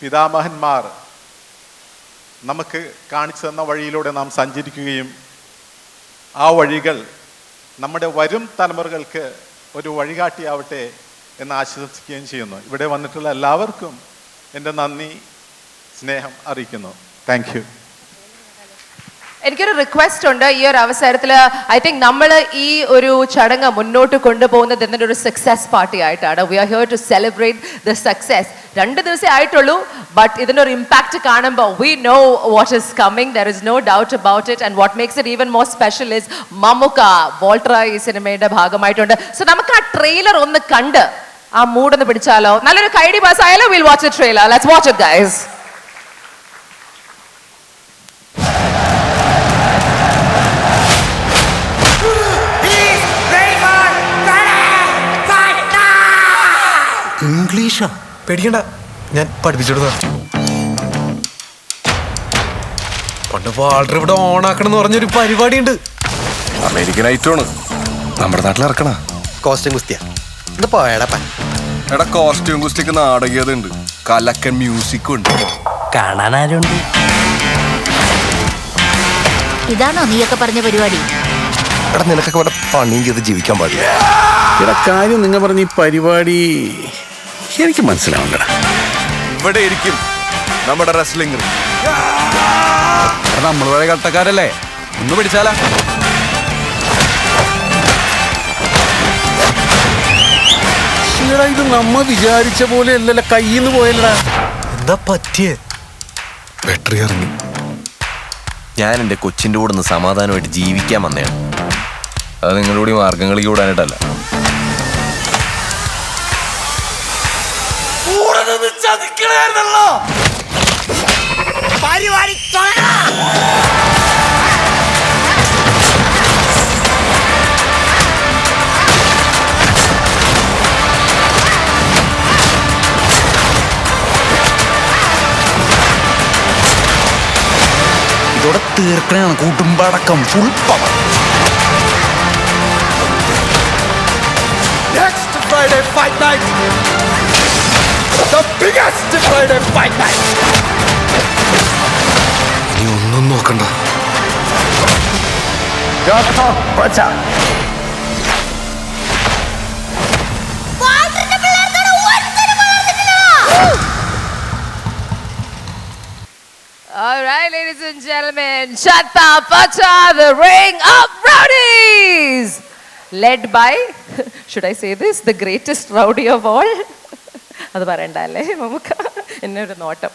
പിതാമഹന്മാർ നമുക്ക് കാണിച്ചു തന്ന വഴിയിലൂടെ നാം സഞ്ചരിക്കുകയും ആ വഴികൾ നമ്മുടെ വരും തലമുറകൾക്ക് ഒരു വഴികാട്ടിയാവട്ടെ എന്ന് ആശംസിക്കുകയും ചെയ്യുന്നു. ഇവിടെ വന്നിട്ടുള്ള എല്ലാവർക്കും എൻ്റെ നന്ദി, സ്നേഹം അറിയിക്കുന്നു. Thank you. എനിക്കൊരു റിക്വസ്റ്റ് ഉണ്ട് ഈ ഒരു അവസരത്തിൽ. ഐ തിങ്ക് നമ്മൾ ഈ ഒരു ചടങ്ങ് മുന്നോട്ട് കൊണ്ടുപോകുന്നത് ഇതിൻ്റെ ഒരു സക്സസ് പാർട്ടി ആയിട്ടാണ്. We are here to celebrate the success. 2 ദിവസമേ ആയിട്ടുള്ളൂ, ബട്ട് ഇതിൻ്റെ ഒരു ഇമ്പാക്റ്റ് കാണുമ്പോൾ we know what is coming. There is no doubt about it. And what makes it even more special is Mammukka Walter ഈ സിനിമയുടെ ഭാഗമായിട്ടുണ്ട്. So നമുക്ക് ആ ട്രെയിലർ ഒന്ന് കണ്ട് ആ മൂഡൊന്ന് പിടിച്ചാലോ? നല്ലൊരു കൈഡി പാസ് ആയാലോ? Will watch the trailer. Let's watch it guys. ഇംഗ്ലീഷാ? പേടിക്കണ്ട, ഞാൻ പഠിപ്പിച്ചെടുത്ത. പണ്ട് വാൾട്ടർ ഇവിടെ ഓണാക്കണം എന്ന് പറഞ്ഞൊരു പരിപാടി ഉണ്ട്. അമേരിക്കൻ ഐറ്റമാണ്, നമ്മുടെ നാട്ടിൽ ഇറക്കണ. കോസ്റ്റ്യൂം കുസ്തിയാ ഇത് പോയടപ്പ. എടാ കോസ്റ്റ്യൂം കുസ്തിക്ക് നാടകീയത ഉണ്ട്, കലക്കൻ മ്യൂസിക്കും ഉണ്ട്. കാണാൻ ആരുണ്ട്? ഇതാണോ നീയൊക്കെ പറഞ്ഞ പരിപാടി? എടാ നിനക്കൊക്കെ ഇവിടെ പണിയും ചെയ്ത് ജീവിക്കാൻ പാടില്ല. എടാ കാര്യം നിങ്ങൾ പറഞ്ഞ ഈ പരിപാടി എനിക്ക് മനസ്സിലാവണ്ട. ഇവിടെ ഇരിക്കും നമ്മുടെ റെസ്ലിംഗ്. നമ്മൾ പഴയ കട്ടക്കാരല്ലേ, ഒന്ന് പിടിച്ചാലാ. ഇത് നമ്മ വിചാരിച്ച പോലെ അല്ലല്ല, കയ്യിന്ന് പോയല്ലടാ. എന്താ പറ്റിയേ? ബാറ്ററി ഇറങ്ങി. ഞാൻ എൻ്റെ കൊച്ചിൻ്റെ കൂടെ ഒന്ന് സമാധാനമായിട്ട് ജീവിക്കാൻ വന്നതാണ്. അത് നിങ്ങളോട് മാർഗംകളി കൂടാനായിട്ടല്ല. ഇതോടെ തീർക്കണാണ് കൂട്ടുമ്പടക്കം full power. Next Friday Fight Night, the biggest Friday Fight Night. നീ ഒന്നും നോക്കണ്ട. All right, ladies and gentlemen, Chatta Pacha, the Ring of Rowdies, led by, should I say this, the greatest rowdy of all? അത് പറയണ്ടല്ലേ നമുക്ക് എന്നൊരു നോട്ടം.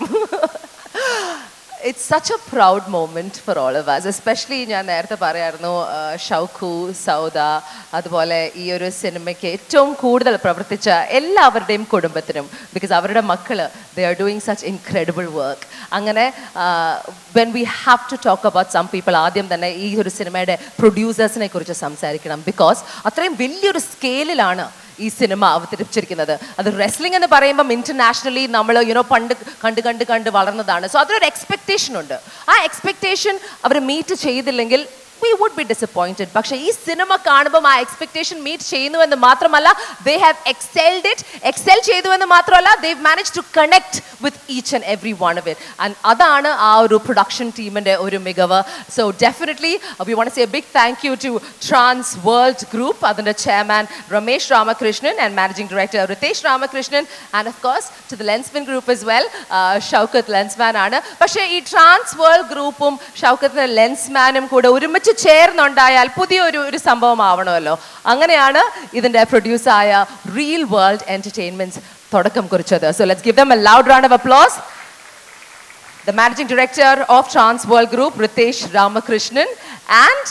It's such a proud moment for all of us, especially ഞാൻ നേരത്തെ പറയായിരുന്നു ഷൗക്കു, സൗദ, അതുപോലെ ഈ ഒരു സിനിമയ്ക്ക് ഏറ്റവും കൂടുതൽ പ്രവർത്തിച്ച എല്ലാവരുടെയും കുടുംബത്തിനും, ബിക്കോസ് അവരുടെ മക്കള് they are doing such incredible work. അങ്ങനെ when we have to talk about some people, ആദ്യം തന്നെ ഈ ഒരു സിനിമയുടെ പ്രൊഡ്യൂസേഴ്സിനെ കുറിച്ച് സംസാരിക്കണം. ബിക്കോസ് അത്രയും വലിയൊരു സ്കെയിലിലാണ് ഈ സിനിമ അവതരിപ്പിച്ചിരിക്കുന്നത്. അത് റെസ്ലിംഗ് എന്ന് പറയുമ്പം ഇന്റർനാഷണലി നമ്മൾ കണ്ട് വളർന്നതാണ്. സോ അതിനൊരു എക്സ്പെക്ടേഷൻ ഉണ്ട്. ആ എക്സ്പെക്ടേഷൻ അവർ മീറ്റ് ചെയ്തില്ലെങ്കിൽ we would be disappointed. പക്ഷേ ഈ സിനിമ കാണുമ്പോൾ ആ എക്സ്പെക്ടേഷൻ മീറ്റ് ചെയ്യുന്നുവെന്ന് മാത്രമല്ല, they have excel ചെയ്തുവെന്ന് മാത്രമല്ല, they've managed to connect with each and every one of it. And അതാണ് ആ ഒരു പ്രൊഡക്ഷൻ ടീമിൻ്റെ ഒരു മികവ്. So definitely we want to say a big thank you to Trans World Group, അതിൻ്റെ chairman Ramesh Ramakrishnan and managing director Ritesh Ramakrishnan, and of course to the Lensman Group as well. Shoukath Lensman ആണ്. പക്ഷേ ഈ trans world ഗ്രൂപ്പും ഷൗക്കത്തിൻ്റെ ലെൻസ്മാനും കൂടെ ഒരുമിച്ച് ചേർന്നുണ്ടായാൽ പുതിയൊരു സംഭവം ആവണമല്ലോ. അങ്ങനെയാണ് ഇതിൻ്റെ പ്രൊഡ്യൂസായ റിയൽ വേൾഡ് എൻ്റർടൈൻമെൻറ്റ്സ് തുടക്കം കുറിച്ചത്. So let's give them a loud round of applause. The managing director of Trans World Group, Ritesh Ramakrishnan, and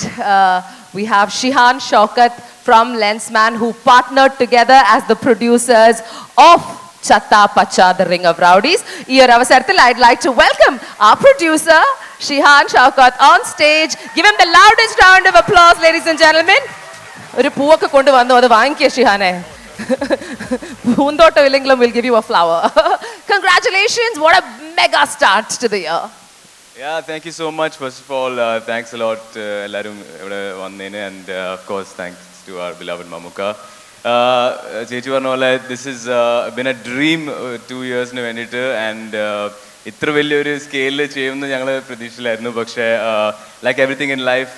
we have Shihan Shaukat from Lensman, who partnered together as the producers of Chatta Pacha, the Ring of Rowdies. ഈ ഒരു അവസരത്തിൽ I'd like to welcome our producer Shihan Shaukat on stage. Give him the loudest round of applause, ladies and gentlemen. ഒരു പൂവൊക്കെ കൊണ്ടുവന്നു, അത് വാങ്ങിക്കുക ഷിഹാനെ. പൂന്തോട്ടം ഇല്ലെങ്കിലും we'll give you a flower. Congratulations, what a mega start to the year. Yeah, thank you so much. First of all, thanks a lot എല്ലാവരും ഇവിടെ വന്നതിന്, and of course thanks to our beloved Mamuka. ചേച്ചി പറഞ്ഞ പോലെ this is been a dream 2 ഇയേഴ്സിന് വേണ്ടിയിട്ട് and ഇത്ര വലിയൊരു സ്കെയിലിൽ ചെയ്യുമെന്ന് ഞങ്ങൾ പ്രതീക്ഷയിലായിരുന്നു. പക്ഷേ like everything in life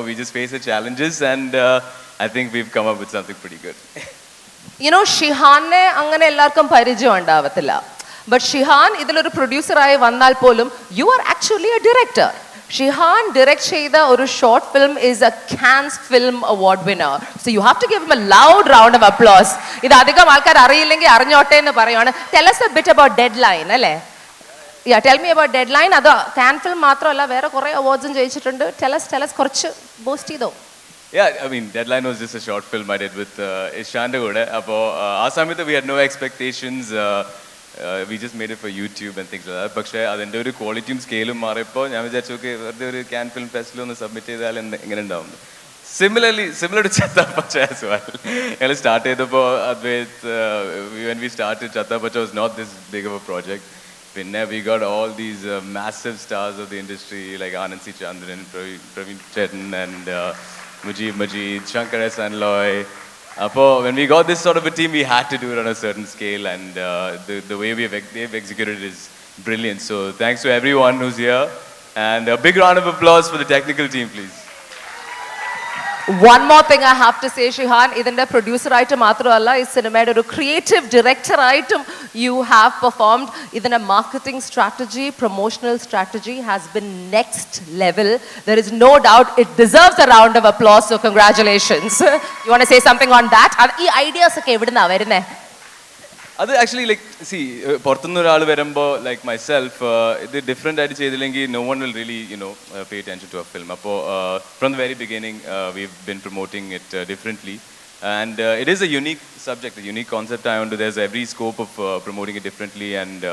we just face the challenges and I think we've come up with something pretty good. ഷിഹാനെ അങ്ങനെ എല്ലാവർക്കും പരിചയം ഉണ്ടാവത്തില്ല. ബട്ട് ഷിഹാൻ ഇതിലൊരു പ്രൊഡ്യൂസറായി വന്നാൽ പോലും you are actually a director. Shihan direct ചെയ്ത ഒരു short film is a Cannes film award winner. So you have to give him a loud round of applause. ഇത് അധികം ആൾക്കാർ അറിയില്ലെങ്കിൽ അറിഞ്ഞോട്ടെ എന്ന് പറയുവാണ്. Tell us a bit about Deadline അല്ലേ? Yeah, tell me about Deadline. അത് കാൻ ഫിലിം മാത്രമല്ല വേറെ കുറേ അവാർഡ്സും ജയിച്ചിട്ടുണ്ട്. ടെൽ us കുറച്ച് ബൂസ്റ്റ് ചെയ്തോ. Yeah, I mean, Deadline was just a short film I did with Ishanta Gode. അപ്പോൾ ആ സമയത്ത് we had no expectations. We just made it for YouTube and things like that. പക്ഷേ അതിൻ്റെ ഒരു ക്വാളിറ്റിയും സ്കെയിലും മാറിയപ്പോൾ ഞാൻ വിചാരിച്ചു ഓക്കെ വെറുതെ ഒരു ക്യാൻ ഫിലിം ഫെസ്റ്റിവൽ ഒന്ന് സബ്മിറ്റ് ചെയ്താൽ എങ്ങനെ ഉണ്ടാവും. Similar to Chattapacha as well. ഞങ്ങൾ സ്റ്റാർട്ട് ചെയ്തപ്പോൾ when we started, Chattapacha was not this big of a project. പിന്നെ we got all these massive stars of the industry like Anand C. Chandran, Praveen Chetan and Mujib Majid, Shankar S. Anloy. When we got this sort of a team, we had to do it on a certain scale, and the way they've executed it is brilliant. So thanks to everyone who's here, and a big round of applause for the technical team, please. One more thing I have to say, Shihan, ഇതിന്റെ producer ആയിട്ട് മാത്രമല്ല ഈ സിനിമയുടെ ഒരു creative director ആയിട്ടും you have performed. ഇതിന്റെ marketing strategy, promotional strategy has been next level. There is no doubt it deserves a round of applause, so congratulations. You want to say something on that? ഈ ideas ഒക്കെ എവിടുന്നാ വരുന്നേ? അത് actually like പുറത്തുനിന്ന് ഒരാൾ വരുമ്പോൾ like myself ഇത് different ആയിട്ട് ചെയ്തില്ലെങ്കിൽ no one will really pay attention to a film. അപ്പോൾ from the very beginning we've been promoting it differently and it is a unique subject, unique concept ആയതുകൊണ്ട് there is every scope of promoting it differently and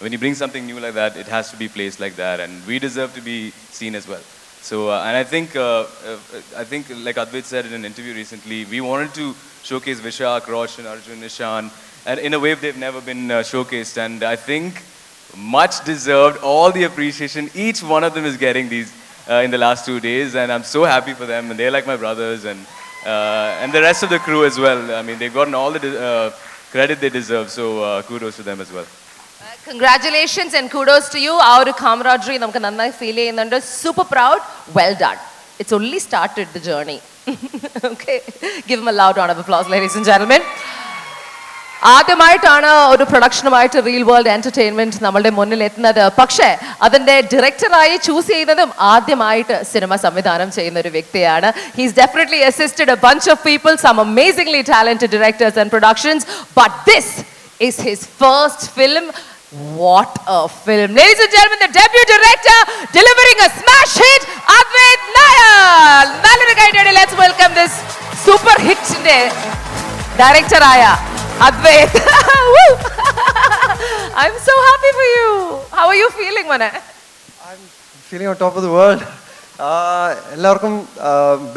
when you bring something new like that, it has to be placed like that, and we deserve to be seen as well. So and I think like Advait said in an interview recently, we wanted to showcase Vishak, Roshan, Arjun, Nishan, and in a way they've never been showcased, and I think much deserved all the appreciation each one of them is getting these in the last 2 days, and I'm so happy for them, and they're like my brothers, and the rest of the crew as well. I mean, they've gotten all the credit they deserve, so kudos to them as well. Congratulations and kudos to you. ആ ഒരു camaraderie നമുക്ക് നന്നായി feel ചെയ്യുന്നുണ്ട്. Super proud. Well done. It's only started the journey. Okay, give him a loud round of applause, ladies and gentlemen. ആദ്യമായിട്ടാണ് ഒരു പ്രൊഡക്ഷനുമായിട്ട് real world entertainment നമ്മളുടെ മുന്നിൽ എത്തുന്നത്. പക്ഷേ അതിന്റെ ഡയറക്ടറായി ചൂസ് ചെയ്യുന്നതും ആദ്യമായിട്ട് സിനിമ സംവിധാനം ചെയ്യുന്ന ഒരു വ്യക്തിയാണ്. He's definitely assisted a bunch of people, some amazingly talented directors and productions, but this is his first film. What a film. Ladies and gentlemen, the debut director delivering a smash hit, Advait Nair. Nallൊരു കൈയടി. Let's welcome this super hit director aya Advait. I'm so happy for you. How are you feeling, Mane? I'm feeling on top of the world. എല്ലാവർക്കും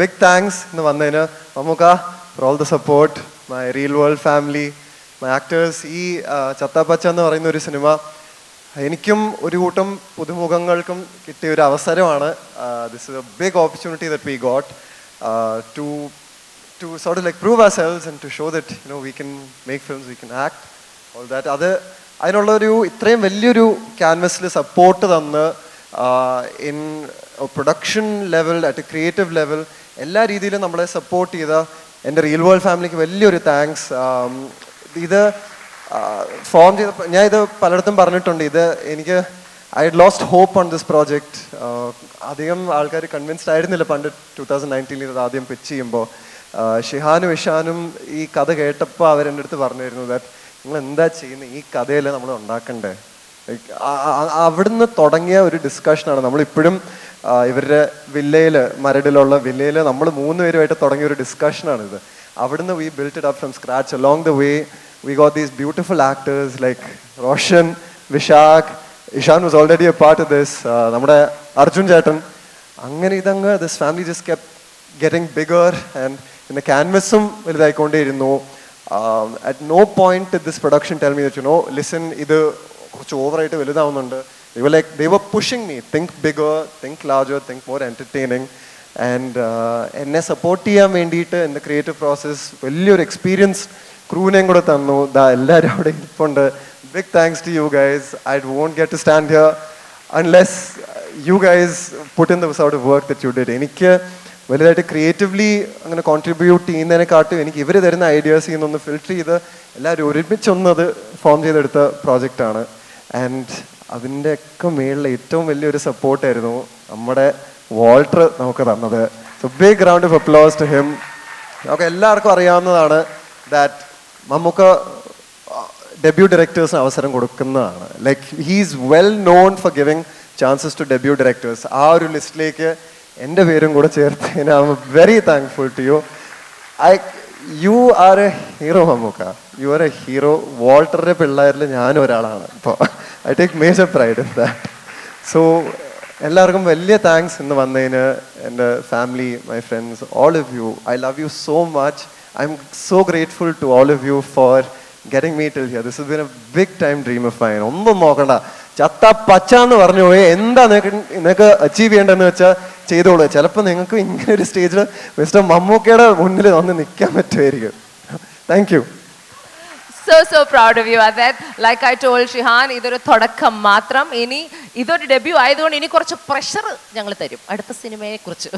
big thanks ഇന്ന് വന്നതിന്. Mammukka for all the support, my real world family, my actors. ഈ ചത്താപ്പച്ച എന്ന് പറയുന്ന ഒരു cinema എനിക്കും ഒരു കൂട്ടം പുതുമുഖങ്ങൾക്കും കിട്ടിയ ഒരു അവസരമാണ്. This is a big opportunity that we got to sort of like prove ourselves and to show that we can make films, we can act, all that. അതിനുള്ളൊരു ഇത്രയും വലിയൊരു ക്യാൻവസിൽ സപ്പോർട്ട് തന്ന് in production level, at creative level, എല്ലാ രീതിയിലും നമ്മളെ support ചെയ്ത എൻ്റെ real world ഫാമിലിക്ക് വലിയൊരു താങ്ക്സ്. ഇത് ഫോം ചെയ്തപ്പോൾ ഞാൻ ഇത് പലയിടത്തും പറഞ്ഞിട്ടുണ്ട്. ഇത് എനിക്ക് I had lost hope on this project. അധികം ആൾക്കാർ കൺവിൻസ്ഡ് ആയിരുന്നില്ല പണ്ട് 2019 ഇത് ആദ്യം പിച്ച് ചെയ്യുമ്പോൾ. ഷിഹാനും ഇഷാനും ഈ കഥ കേട്ടപ്പോൾ അവരെൻ്റെ അടുത്ത് പറഞ്ഞിരുന്നു ദാറ്റ് നിങ്ങൾ എന്താ ചെയ്യുന്നത്, ഈ കഥയിൽ നമ്മൾ ഉണ്ടാക്കണ്ടേ. അവിടുന്ന് തുടങ്ങിയ ഒരു ഡിസ്കഷനാണ്. നമ്മളിപ്പോഴും ഇവരുടെ വില്ലയിൽ, മരടിലുള്ള വില്ലയിൽ നമ്മൾ 3 പേരുമായിട്ട് തുടങ്ങിയ ഒരു ഡിസ്കഷനാണിത്. അവിടുന്ന് we built it up from scratch. Along the way we got these beautiful actors like Roshan, Vishak, Ishan was already a part of this, നമ്മുടെ അർജുൻ ചേട്ടൻ. അങ്ങനെ ഇതങ്ങ് this family just kept getting bigger and പിന്നെ ക്യാൻവസും വലുതായിക്കൊണ്ടേയിരുന്നു. At no point did this production tell me that listen, ഇത് കുറച്ച് ഓവറായിട്ട് വലുതാവുന്നുണ്ട്. They were pushing me, think bigger, think larger, think more entertaining. And എന്നെ support ചെയ്യാൻ വേണ്ടിയിട്ട് എൻ്റെ ക്രിയേറ്റീവ് പ്രോസസ്സ് വലിയൊരു experience ക്രൂവിനെയും കൂടെ തന്നു. എല്ലാവരും അവിടെ ഇരിപ്പുണ്ട്. Big thanks to you guys. I won't get to stand here unless you guys put in the sort of work that you did. എനിക്ക് വലുതായിട്ട് ക്രിയേറ്റീവ്ലി അങ്ങനെ കോൺട്രിബ്യൂട്ട് ചെയ്യുന്നതിനെക്കാട്ടും എനിക്ക് ഇവർ തരുന്ന ഐഡിയാസിൽ നിന്നൊന്ന് ഫിൽട്ടർ ചെയ്ത് എല്ലാവരും ഒരുമിച്ചൊന്നത് ഫോം ചെയ്തെടുത്ത പ്രോജക്റ്റാണ്. ആൻഡ് അതിൻ്റെയൊക്കെ മേളിൽ ഏറ്റവും വലിയൊരു സപ്പോർട്ടായിരുന്നു നമ്മുടെ വാൾട്ടർ നമുക്ക് തന്നത്. So big round of applause to him. നമുക്ക് എല്ലാവർക്കും അറിയാവുന്നതാണ് ദാറ്റ് മമ്മൂക്ക ഡെബ്യൂ ഡയറക്ടേഴ്സിന് അവസരം കൊടുക്കുന്നതാണ്. Like he's well known for giving chances to debut directors. ആ ഒരു ലിസ്റ്റിലേക്ക് എൻ്റെ പേരും കൂടെ ചേർത്തതിന് I'm very thankful to you. You are a hero Mammukka. You are a hero. വാൾട്ടറുടെ പിള്ളേരിൽ ഞാനും ഒരാളാണ്. ഇപ്പോൾ I take major pride in that. So എല്ലാവർക്കും വലിയ താങ്ക്സ് ഇന്ന് വന്നതിന്. എൻ്റെ family, my friends, all of you, I love you so much. I'm so grateful to all of you for getting me till here. This has been a big time dream of mine. ഒന്നും നോക്കണ്ട, ചത്ത പച്ച എന്ന് പറഞ്ഞു പോയി എന്താ നിങ്ങൾക്ക് achieve ചെയ്യേണ്ടതെന്ന് വെച്ചാൽ ചെയ്തോളൂ. ചിലപ്പോൾ നിങ്ങൾക്ക് ഇങ്ങനെ ഒരു സ്റ്റേജിൽ മിസ്റ്റർ മമ്മൂക്കയുടെ മുന്നിൽ വന്ന് നിൽക്കാൻ പറ്റുമായിരിക്കും. Thank you. So proud of you, Adit. Like I told Shihan, ഇതൊരു തുടക്കം മാത്രം. ഇനി ഇതൊരു ഡെബ്യൂ ആയതുകൊണ്ട് ഇനി കുറച്ച് പ്രഷർ ഞങ്ങൾ തരും അടുത്ത സിനിമയെ കുറിച്ച്.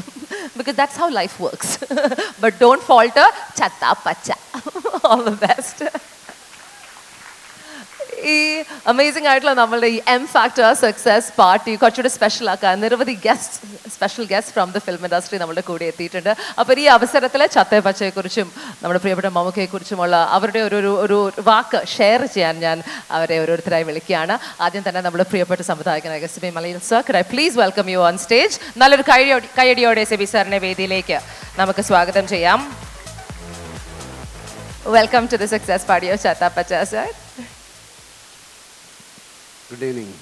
Because that's how life works. But don't falter. ചത്ത പച്ച. All the best. ഈ അമേസിംഗ് ആയിട്ടുള്ള നമ്മളുടെ ഈ എം ഫാക്ടർ സക്സസ് പാർട്ടി കുറച്ചുകൂടി സ്പെഷ്യൽ ആക്കാൻ നിരവധി special guest from the film industry നമ്മുടെ കൂടെ എത്തിയിട്ടുണ്ട്. അപ്പോൾ ഈ അവസരത്തിൽ ചത്തേ പച്ചയെക്കുറിച്ചും നമ്മുടെ പ്രിയപ്പെട്ട മമ്മൂക്കയെക്കുറിച്ചുമുള്ള അവരുടെ ഒരു വാക്ക് ഷെയർ ചെയ്യാൻ ഞാൻ അവരെ ഓരോരുത്തരായി വിളിക്കുകയാണ്. ആദ്യം തന്നെ നമ്മുടെ പ്രിയപ്പെട്ട സംവിധായകനായ എസ്.ബി. മലയിൽ sir, could I please welcome you on stage? നല്ലൊരു കൈയടിയോടെ എസ്.ബി. സാറിനെ വേദിയിലേക്ക് നമുക്ക് സ്വാഗതം ചെയ്യാം. Welcome to the success party of Chatha Pacha sir. Good evening.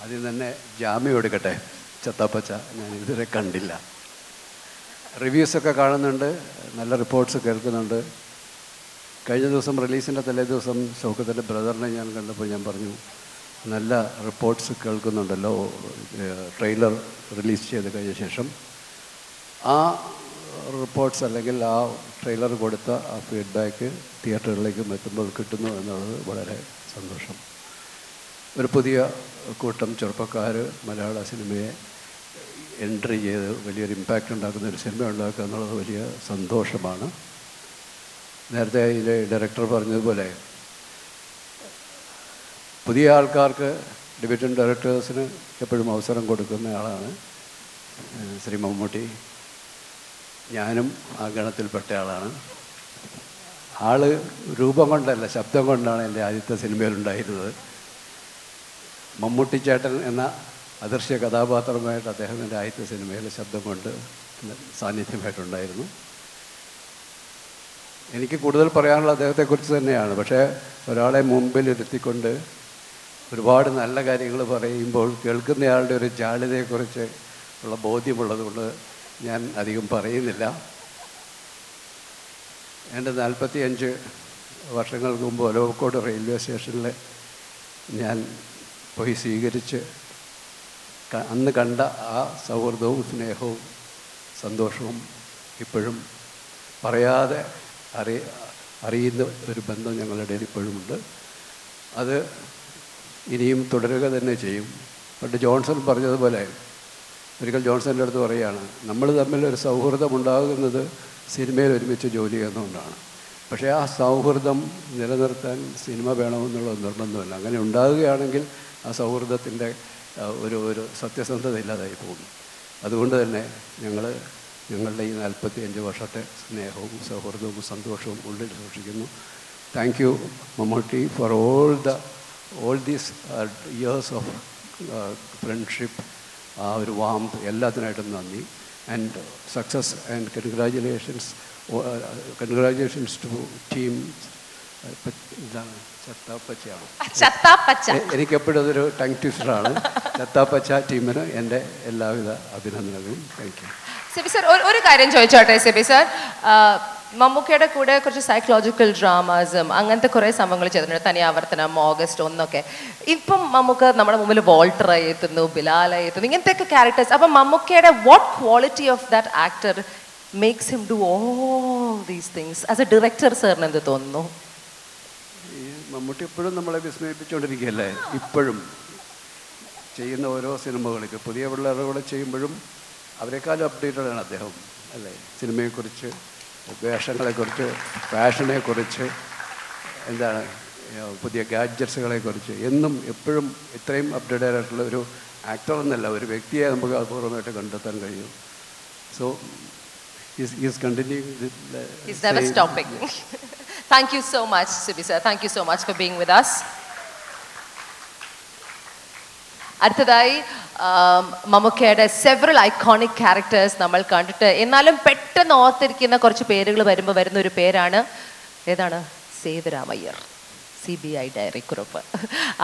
ആദ്യം തന്നെ ജാമ്യം എടുക്കട്ടെ. ചത്താപ്പച്ച ഞാൻ ഇതുവരെ കണ്ടില്ല. റിവ്യൂസൊക്കെ കാണുന്നുണ്ട്, നല്ല റിപ്പോർട്ട്സ് കേൾക്കുന്നുണ്ട്. കഴിഞ്ഞ ദിവസം റിലീസിൻ്റെ തലേ ദിവസം ഷൗക്കത്തിൻ്റെ ബ്രദറിനെ ഞാൻ കണ്ടപ്പോൾ ഞാൻ പറഞ്ഞു, നല്ല റിപ്പോർട്ട്സ് കേൾക്കുന്നുണ്ടല്ലോ ട്രെയിലർ റിലീസ് ചെയ്ത് കഴിഞ്ഞ ശേഷം. ആ റിപ്പോർട്ട്സ് അല്ലെങ്കിൽ ആ ട്രെയിലർ കൊടുത്ത ആ ഫീഡ്ബാക്ക് തിയേറ്ററുകളിലേക്കും എത്തുമ്പോൾ കിട്ടുന്നു എന്നുള്ളത് വളരെ സന്തോഷം. ഒരു പുതിയ കൂട്ടം ചെറുപ്പക്കാർ മലയാള സിനിമയെ എൻട്രി ചെയ്ത് വലിയൊരു ഇമ്പാക്റ്റ് ഉണ്ടാക്കുന്ന ഒരു സിനിമ ഉണ്ടാക്കുക എന്നുള്ളത് വലിയ സന്തോഷമാണ്. നേരത്തെ ഇതിലെ ഡയറക്ടർ പറഞ്ഞതുപോലെ പുതിയ ആൾക്കാർക്ക് ഡെബ്യൂട്ടൻ്റ് ഡയറക്ടേഴ്സിന് എപ്പോഴും അവസരം കൊടുക്കുന്ന ആളാണ് ശ്രീ മമ്മൂട്ടി. ഞാനും ആ ഗണത്തിൽപ്പെട്ട ആളാണ്. ആള് രൂപം കൊണ്ടല്ല, ശബ്ദം കൊണ്ടാണ് എൻ്റെ ആദ്യത്തെ സിനിമയിലുണ്ടായിരുന്നത്. മമ്മൂട്ടി ചേട്ടൻ എന്ന അദൃശ്യ കഥാപാത്രമായിട്ട് അദ്ദേഹത്തിൻ്റെ ആദ്യത്തെ സിനിമയിൽ ശബ്ദം കൊണ്ട് സാന്നിധ്യമായിട്ടുണ്ടായിരുന്നു. എനിക്ക് കൂടുതൽ പറയാനുള്ള അദ്ദേഹത്തെക്കുറിച്ച് തന്നെയാണ്. പക്ഷേ ഒരാളെ മുമ്പിൽ ഇരുത്തിക്കൊണ്ട് ഒരുപാട് നല്ല കാര്യങ്ങൾ പറയുമ്പോൾ കേൾക്കുന്നയാളുടെ ഒരു ജാള്യതയെക്കുറിച്ച് ഉള്ള ബോധ്യമുള്ളത് കൊണ്ട് ഞാൻ അധികം പറയുന്നില്ല. എൻ്റെ 45 വർഷങ്ങൾക്ക് മുമ്പ് ഒലവക്കോട് റെയിൽവേ സ്റ്റേഷനിൽ ഞാൻ പോയി സ്വീകരിച്ച് അന്ന് കണ്ട ആ സൗഹൃദവും സ്നേഹവും സന്തോഷവും ഇപ്പോഴും പറയാതെ അറിയുന്ന ഒരു ബന്ധം ഞങ്ങളുടെ ഇടയിൽ ഇപ്പോഴുമുണ്ട്. അത് ഇനിയും തുടരുക തന്നെ ചെയ്യും. പണ്ട് ജോൺസൺ പറഞ്ഞതുപോലെ, ഒരിക്കൽ ജോൺസൻ്റെ അടുത്ത് പറയുകയാണ്, നമ്മൾ തമ്മിൽ ഒരു സൗഹൃദം ഉണ്ടാകുന്നത് സിനിമയിൽ ഒരുമിച്ച് ജോലി ചെയ്യുന്നതുകൊണ്ടാണ്. പക്ഷേ ആ സൗഹൃദം നിലനിർത്താൻ സിനിമ വേണമെന്നുള്ള നിർബന്ധമല്ല. അങ്ങനെ ഉണ്ടാകുകയാണെങ്കിൽ ആ സൗഹൃദത്തിൻ്റെ ഒരു സത്യസന്ധത ഇല്ലാതായി പോകും. അതുകൊണ്ട് തന്നെ ഞങ്ങളുടെ ഈ 45 വർഷത്തെ സ്നേഹവും സൗഹൃദവും സന്തോഷവും ഉള്ളിൽ സൂക്ഷിക്കുന്നു. Thank you Mammootty for all these years of friendship. ആ ഒരു വാംത് എല്ലാത്തിനായിട്ടും നന്ദി. And success and congratulations to team. ഇതാണ് ചത്താപ്പച്ചയാണ്. എനിക്കെപ്പോഴും അതൊരു ടങ് ട്വിസ്റ്ററാണ്. ചത്താപ്പച്ച ടീമിന് എൻ്റെ എല്ലാവിധ അഭിനന്ദനങ്ങളും. Thank you. സെബി സർ ഒരു കാര്യം ചോദിച്ചോട്ടെ സെബി സർ, മമ്മൂക്കയുടെ കൂടെ കുറച്ച് സൈക്കോളജിക്കൽ ഡ്രാമാസും അങ്ങനത്തെ കുറേ സംഭവങ്ങൾ ചെയ്തിട്ടുണ്ട്, തനിയാവർത്തനം, ഓഗസ്റ്റ് ഒന്നൊക്കെ. ഇപ്പം മമ്മൂക്ക നമ്മുടെ മുമ്പിൽ വോൾട്ടറായി എത്തുന്നു, ബിലാലായി എത്തുന്നു, ഇങ്ങനത്തെയൊക്കെ ക്യാരക്ടേഴ്സ്. അപ്പം മമ്മൂക്കയുടെ what quality of that actor makes him do all these things as A director? സാറിന് എന്ത് തോന്നുന്നു? ഈ മമ്മൂട്ടി ഇപ്പോഴും നമ്മളെ വിസ്മയിപ്പിച്ചുകൊണ്ടിരിക്കുകയല്ലേ. ഇപ്പോഴും ചെയ്യുന്ന ഓരോ സിനിമകൾക്ക് പുതിയ പിള്ളേരുടെ ചെയ്യുമ്പോഴും അവരെക്കാളും അപ്ഡേറ്റഡാണ് അദ്ദേഹം അല്ലേ. സിനിമയെക്കുറിച്ച്, വേഷങ്ങളെക്കുറിച്ച്, ഫാഷനെക്കുറിച്ച്, എന്താണ് പുതിയ ഗാഡ്ജറ്റ്സുകളെക്കുറിച്ച് എന്നും എപ്പോഴും ഇത്രയും അപ്ഡേറ്റഡ് ആയിട്ടുള്ള ഒരു ആക്ടർ എന്നല്ല, ഒരു വ്യക്തിയെ നമുക്ക് അപൂർവമായിട്ട് കണ്ടെത്താൻ കഴിയും. So is continuing. He's never stopping. Thank you so much, Sibi sir. Thank you so much for being with us. അടുത്തതായി മമ്മൂക്കയുടെ സെവറൽ ഐക്കോണിക് ക്യാരക്ടേഴ്സ് നമ്മൾ കണ്ടിട്ട് എന്നാലും പെട്ടെന്ന് ഓർത്തിരിക്കുന്ന കുറച്ച് പേരുകൾ വരുമ്പോൾ വരുന്ന ഒരു പേരാണ്, ഏതാണ്? സേതുരാമയ്യർ, CBI ഡയറി കുറിപ്പ്.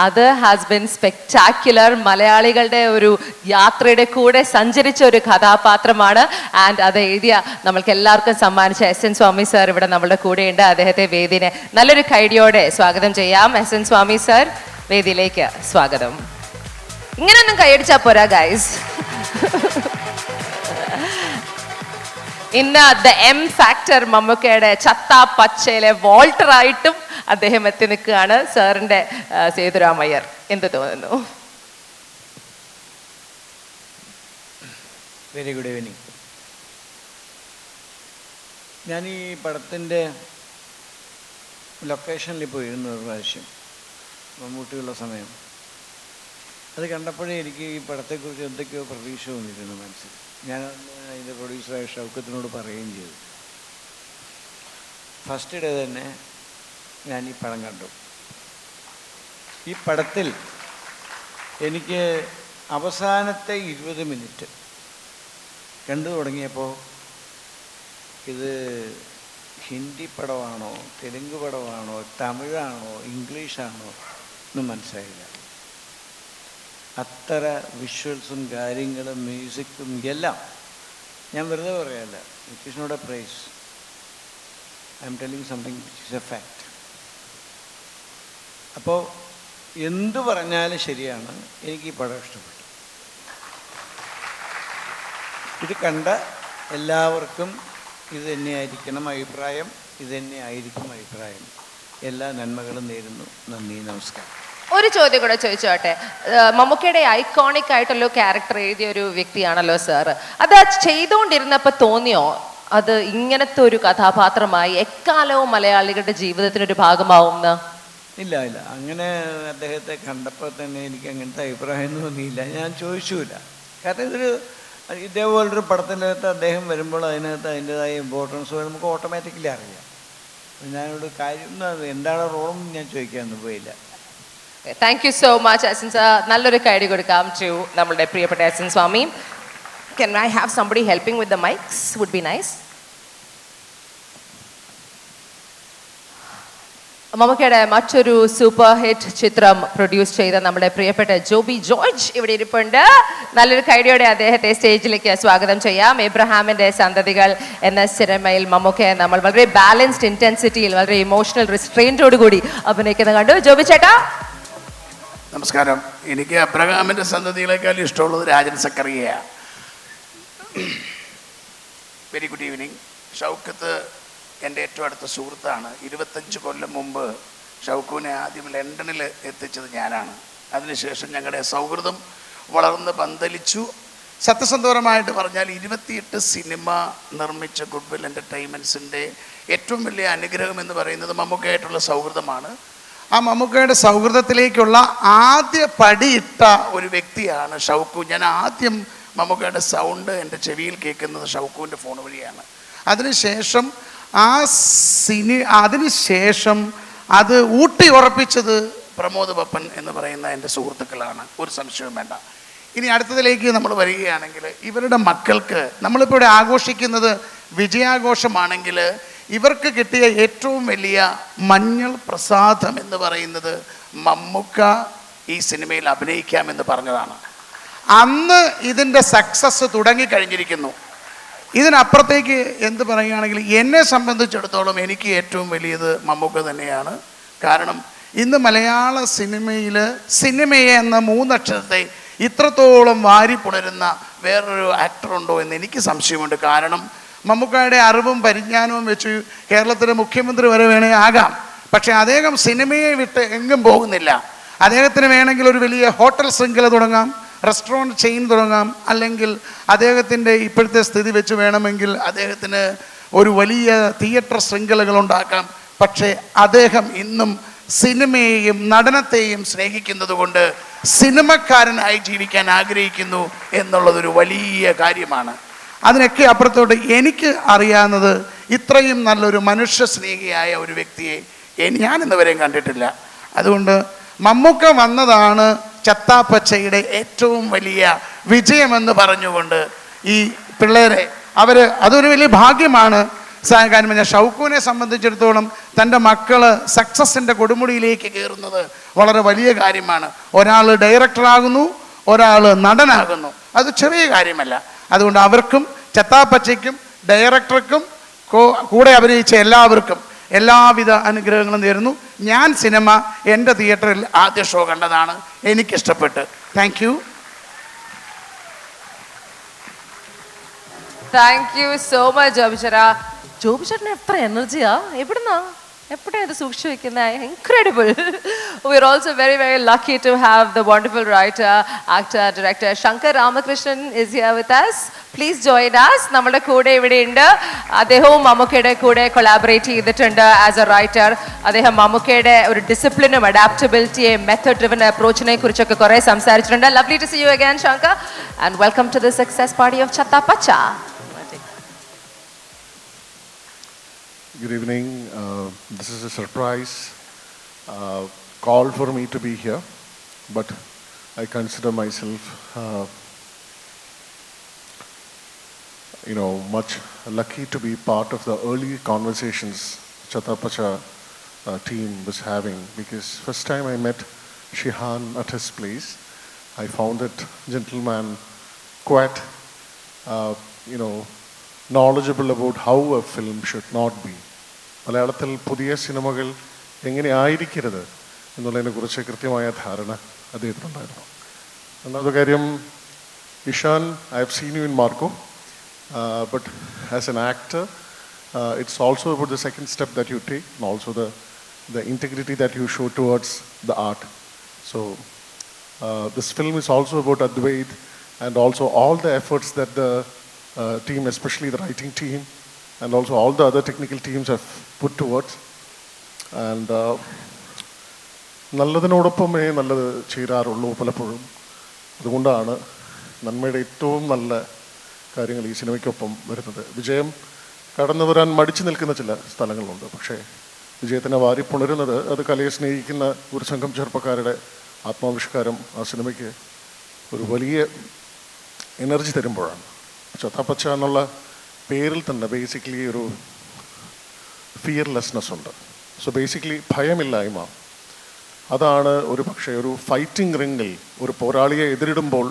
അത് ഹാസ് ബിൻ സ്പെക്ടാക്യുലർ. മലയാളികളുടെ ഒരു യാത്രയുടെ കൂടെ സഞ്ചരിച്ച ഒരു കഥാപാത്രമാണ്. ആൻഡ് അത് എഴുതിയ നമ്മൾക്ക് എല്ലാവർക്കും സമ്മാനിച്ച SN സ്വാമി സാർ ഇവിടെ നമ്മളുടെ കൂടെയുണ്ട്. അദ്ദേഹത്തെ വേദിനെ നല്ലൊരു കൈഡിയോടെ സ്വാഗതം ചെയ്യാം. SN സ്വാമി സാർ, വേദിയിലേക്ക് സ്വാഗതം. ഇങ്ങനെയൊന്നും കൈയടിച്ചാ പോരാ ഗൈസ്. ഇന്ന് ദ M ഫാക്ടർ മമ്മൂക്കയുടെ ചത്താ പച്ചയിലെ വോൾട്ടറായിട്ടും അദ്ദേഹം എത്തി നിൽക്കുകയാണ്. സാറിന്റെ സേതുരാമയ്യർ, എന്ത് തോന്നുന്നു? Very good evening. ഞാൻ ഈ പടത്തിൻ്റെ ലൊക്കേഷനിൽ പോയിരുന്നു ഒരു പ്രാവശ്യം, മമ്മൂട്ടിയുള്ള സമയം. അത് കണ്ടപ്പോഴേ എനിക്ക് ഈ പടത്തെക്കുറിച്ച് എന്തൊക്കെയോ പ്രതീക്ഷ തോന്നിയിരുന്നു മനസ്സിൽ. ഞാൻ അതിൻ്റെ പ്രൊഡ്യൂസറായ ഷൗക്കത്തിനോട് പറയുകയും ചെയ്തു. ഫസ്റ്റ് ഡേ തന്നെ ഞാൻ ഈ പടം കണ്ടു. ഈ പടത്തിൽ എനിക്ക് അവസാനത്തെ 20 മിനിറ്റ് കണ്ടു തുടങ്ങിയപ്പോൾ ഇത് ഹിന്ദി പടമാണോ, തെലുങ്ക് പടമാണോ, തമിഴാണോ, ഇംഗ്ലീഷാണോ ഒന്നും മനസ്സിലായില്ല. അത്ര വിഷ്വൽസും കാര്യങ്ങളും മ്യൂസിക്കും എല്ലാം. ഞാൻ വെറുതെ പറയല്ല, it is not a praise. I'm telling something which is a fact. അപ്പോൾ എന്തു പറഞ്ഞാലും ശരിയാണ്, എനിക്ക് ഈ പടം ഇഷ്ടപ്പെട്ടു. ഇത് കണ്ട എല്ലാവർക്കും ഇത് തന്നെയായിരിക്കണം അഭിപ്രായം, ഇത് തന്നെയായിരിക്കും അഭിപ്രായം. എല്ലാ നന്മകളും നേരുന്നു. നന്ദി, നമസ്കാരം. ഒരു ചോദ്യം കൂടെ ചോദിച്ചോട്ടെ. മമ്മൂക്കയുടെ ഐക്കോണിക് ആയിട്ടുള്ള ക്യാരക്ടർ എഴുതിയ ഒരു വ്യക്തിയാണല്ലോ സാറ്. അത് ചെയ്തുകൊണ്ടിരുന്നപ്പോൾ തോന്നിയോ അത് ഇങ്ങനത്തെ ഒരു കഥാപാത്രമായി എക്കാലവും മലയാളികളുടെ ജീവിതത്തിനൊരു ഭാഗമാവുമെന്ന്? ഇല്ല ഇല്ല, അങ്ങനെ അദ്ദേഹത്തെ കണ്ടപ്പോൾ തന്നെ എനിക്ക് അങ്ങനത്തെ അഭിപ്രായം തോന്നിയില്ല. ഞാൻ ചോദിച്ചില്ല. കാരണം ഇതൊരു ഇതേപോലൊരു പടത്തിനകത്ത് അദ്ദേഹം വരുമ്പോൾ അതിനകത്ത് അതിൻ്റെതായ ഇമ്പോർട്ടൻസ് നമുക്ക് ഓട്ടോമാറ്റിക്കലി അറിയാം. ഞാനോട് കാര്യം എന്താണ് റോളെന്ന് ഞാൻ ചോദിക്കാനൊന്നും പോയില്ല. Thank you so much SN sir. നല്ലൊരു കൈഡി കൊടുക്കാം ടു നമ്മളുടെ പ്രിയപ്പെട്ട SN Swami. Can I have somebody helping with the mics? Would be nice. മമ്മൂക്കയുടെ മറ്റൊരു സൂപ്പർ ഹിറ്റ് ചിത്രം പ്രൊഡ്യൂസ് ചെയ്ത നമ്മുടെ പ്രിയപ്പെട്ട ജോബി ജോർജ് ഇവിടെ ഇരിപ്പുണ്ട്. നല്ലൊരു കൈഡിയോടെ അദ്ദേഹത്തെ സ്റ്റേജിലേക്ക് സ്വാഗതം ചെയ്യാം. എബ്രഹാമിന്റെ സന്തതികൾ എന്ന സിനിമയിൽ മമ്മൂക്കയെ നമ്മൾ വളരെ ബാലൻസ്ഡ് ഇന്റൻസിറ്റിയിൽ വളരെ ഇമോഷണൽ റിസ്ട്രെയിൻറ്റോട് കൂടി അഭിനയിക്കുന്ന കണ്ടു. ജോബി ചേട്ടാ നമസ്കാരം. എനിക്ക് അബ്രഹാമിൻ്റെ സന്തതികളെക്കാൾ ഇഷ്ടമുള്ളത് രാജൻ സക്കറിയയാണ്. Very good evening. ഷൗക്കത്ത് എൻ്റെ ഏറ്റവും അടുത്ത സുഹൃത്താണ്. 25 കൊല്ലം മുമ്പ് ഷൗക്കുവിനെ ആദ്യം ലണ്ടനിൽ എത്തിച്ചത് ഞാനാണ്. അതിനുശേഷം ഞങ്ങളുടെ സൗഹൃദം വളർന്ന് പന്തലിച്ചു. സത്യസന്ധപരമായിട്ട് പറഞ്ഞാൽ 28 സിനിമ നിർമ്മിച്ച ഗുഡ്വിൽ എൻ്റർടൈൻമെൻറ്റ്സിൻ്റെ ഏറ്റവും വലിയ അനുഗ്രഹം എന്ന് പറയുന്നത് മമ്മൂക്കയായിട്ടുള്ള സൗഹൃദമാണ്. ആ മമ്മൂക്കയുടെ സൗഹൃദത്തിലേക്കുള്ള ആദ്യ പടിയിട്ട ഒരു വ്യക്തിയാണ് ഷൗക്കു. ഞാൻ ആദ്യം മമ്മൂക്കയുടെ സൗണ്ട് എൻ്റെ ചെവിയിൽ കേൾക്കുന്നത് ഷൗക്കുവിൻ്റെ ഫോൺ വഴിയാണ്. അതിനുശേഷം അതിനുശേഷം അത് ഊട്ടി ഉറപ്പിച്ചത് പ്രമോദ് പപ്പൻ എന്ന് പറയുന്ന എൻ്റെ സുഹൃത്തുക്കളാണ്. ഒരു സംശയവും വേണ്ട. ഇനി അടുത്തതിലേക്ക് നമ്മൾ വരികയാണെങ്കിൽ ഇവരുടെ മക്കൾക്ക് നമ്മളിപ്പോൾ ഇവിടെ ആഘോഷിക്കുന്നത് വിജയാഘോഷമാണെങ്കിൽ ഇവർക്ക് കിട്ടിയ ഏറ്റവും വലിയ മഞ്ഞൾ പ്രസാദം എന്ന് പറയുന്നത് മമ്മൂക്ക ഈ സിനിമയിൽ അഭിനയിക്കാമെന്ന് പറഞ്ഞതാണ്. അന്ന് ഇതിൻ്റെ സക്സസ് തുടങ്ങിക്കഴിഞ്ഞിരിക്കുന്നു. ഇതിനപ്പുറത്തേക്ക് എന്ത് പറയുകയാണെങ്കിൽ എന്നെ സംബന്ധിച്ചിടത്തോളം എനിക്ക് ഏറ്റവും വലിയത് മമ്മൂക്ക തന്നെയാണ്. കാരണം ഇന്ന് മലയാള സിനിമയെ എന്ന മൂന്നക്ഷരത്തെ ഇത്രത്തോളം വാരിപ്പുണരുന്ന വേറൊരു ആക്ടറുണ്ടോ എന്ന് എനിക്ക് സംശയമുണ്ട്. കാരണം മമ്മൂക്കയുടെ അറിവും പരിജ്ഞാനവും വെച്ച് കേരളത്തിലെ മുഖ്യമന്ത്രി വരെ വേണേ ആകാം. പക്ഷേ അദ്ദേഹം സിനിമയെ വിട്ട് എങ്ങും പോകുന്നില്ല. അദ്ദേഹത്തിന് വേണമെങ്കിൽ ഒരു വലിയ ഹോട്ടൽ ശൃംഖല തുടങ്ങാം, റെസ്റ്റോറൻറ്റ് ചെയിൻ തുടങ്ങാം, അല്ലെങ്കിൽ അദ്ദേഹത്തിൻ്റെ ഇപ്പോഴത്തെ സ്ഥിതി വെച്ച് വേണമെങ്കിൽ അദ്ദേഹത്തിന് ഒരു വലിയ തിയേറ്റർ ശൃംഖലകൾ ഉണ്ടാക്കാം. പക്ഷേ അദ്ദേഹം ഇന്നും സിനിമയെയും നടനത്തെയും സ്നേഹിക്കുന്നത് കൊണ്ട് സിനിമക്കാരനായി ജീവിക്കാൻ ആഗ്രഹിക്കുന്നു എന്നുള്ളതൊരു വലിയ കാര്യമാണ്. അതിനൊക്കെ അപ്പുറത്തോട്ട് എനിക്ക് അറിയാവുന്നത് ഇത്രയും നല്ലൊരു മനുഷ്യ സ്നേഹിയായ ഒരു വ്യക്തിയെ ഞാൻ ഇന്നുവരെയും കണ്ടിട്ടില്ല. അതുകൊണ്ട് മമ്മൂക്ക വന്നതാണ് ചത്താപ്പച്ചയുടെ ഏറ്റവും വലിയ വിജയമെന്ന് പറഞ്ഞുകൊണ്ട് ഈ പിള്ളേരെ അതൊരു വലിയ ഭാഗ്യമാണ്. കാരണം ഞാൻ ഷൗക്കൂനെ സംബന്ധിച്ചിടത്തോളം തൻ്റെ മക്കൾ സക്സസിൻ്റെ കൊടുമുടിയിലേക്ക് കയറുന്നത് വളരെ വലിയ കാര്യമാണ്. ഒരാൾ ഡയറക്ടറാകുന്നു, ഒരാൾ നടനാകുന്നു, അത് ചെറിയ കാര്യമല്ല. അതുകൊണ്ട് അവർക്കും ചത്താപ്പച്ചയ്ക്കും ഡയറക്ടർക്കും കൂടെ അഭിനയിച്ച എല്ലാവർക്കും എല്ലാവിധ അനുഗ്രഹങ്ങളും നേരുന്നു. ഞാൻ സിനിമ എൻ്റെ തിയേറ്ററിൽ ആദ്യ ഷോ കണ്ടതാണ്, എനിക്കിഷ്ടപ്പെട്ട്. Thank you. Thank you so much ജോബിച്ചേട്ടാ. ജോബിച്ചേട്ടന് എത്ര എനർജിയാ, എവിടുന്നാ എപ്പോഴാണ് ഇത് സൂക്ഷിച്ചു വെക്കുന്നത്? Incredible. We are also very very lucky to have the wonderful writer, actor, director Shankar Ramakrishnan is here with us. Please join us. നമ്മുടെ കൂടെ ഇവിടെ ഉണ്ട്. അദ്ദേഹവും മമ്മൂക്കയുടെ കൂടെ കൊളാബറേറ്റ് ചെയ്തിട്ടുണ്ട് ആസ് എ റൈറ്റർ. അദ്ദേഹം മമ്മൂക്കയുടെ ഒരു ഡിസിപ്ലിനും അഡാപ്റ്റബിലിറ്റിയെയും മെത്തഡ് ഡ്രിവൻ അപ്രോച്ചിനെ കുറിച്ചൊക്കെ കുറേ സംസാരിച്ചിട്ടുണ്ട്. Lovely to see you again Shankar, and welcome to the success party of Chathapacha. Good evening. This is a surprise call for me to be here, but I consider myself, much lucky to be part of the early conversations Chatapacha team was having, because first time I met Shihan at his place, I found that gentleman quite, knowledgeable about how a film should not be. മലയാളത്തിൽ പുതിയ സിനിമകൾ എങ്ങനെ ആയിരിക്കരുത് എന്നുള്ളതിനെക്കുറിച്ച് കൃത്യമായ ധാരണ അദ്ദേഹത്തിനുണ്ടായിരുന്നു. രണ്ടാമത്തെ കാര്യം, Ishan, I have seen you in Marco, but as an actor it's also about the second step that you take and also the integrity that you show towards the art. So this film is also about Advaith and also all the efforts that the team, especially the writing team, and also all the other technical teams have put towards. And നല്ലതിനോടൊപ്പമേ നല്ലത് ചേരാറുള്ളൂ പലപ്പോഴും. അതുകൊണ്ടാണ് നന്മയുടെ ഏറ്റവും നല്ല കാര്യങ്ങൾ ഈ സിനിമയ്ക്കൊപ്പം വരുന്നത്. വിജയം കടന്നു വരാൻ മടിച്ചു നിൽക്കുന്ന ചില സ്ഥലങ്ങളുണ്ട്, പക്ഷേ വിജയത്തിനെ വാരിപ്പുണരുന്നത് അത് കലയെ സ്നേഹിക്കുന്ന ഒരു സംഘം ചെറുപ്പക്കാരുടെ ആത്മാവിഷ്കാരം ആ സിനിമയ്ക്ക് ഒരു വലിയ എനർജി തരുമ്പോഴാണ്. ചത്താപ്പച്ച എന്നുള്ള പേരിൽ തന്നെ ബേസിക്കലി ഒരു ഫിയർലെസ്നെസ് ഉണ്ട്. സോ ബേസിക്കലി ഭയമില്ലായ്മ, അതാണ് ഒരു പക്ഷേ ഒരു ഫൈറ്റിംഗ് റിങ്ങിൽ ഒരു പോരാളിയെ എതിരിടുമ്പോൾ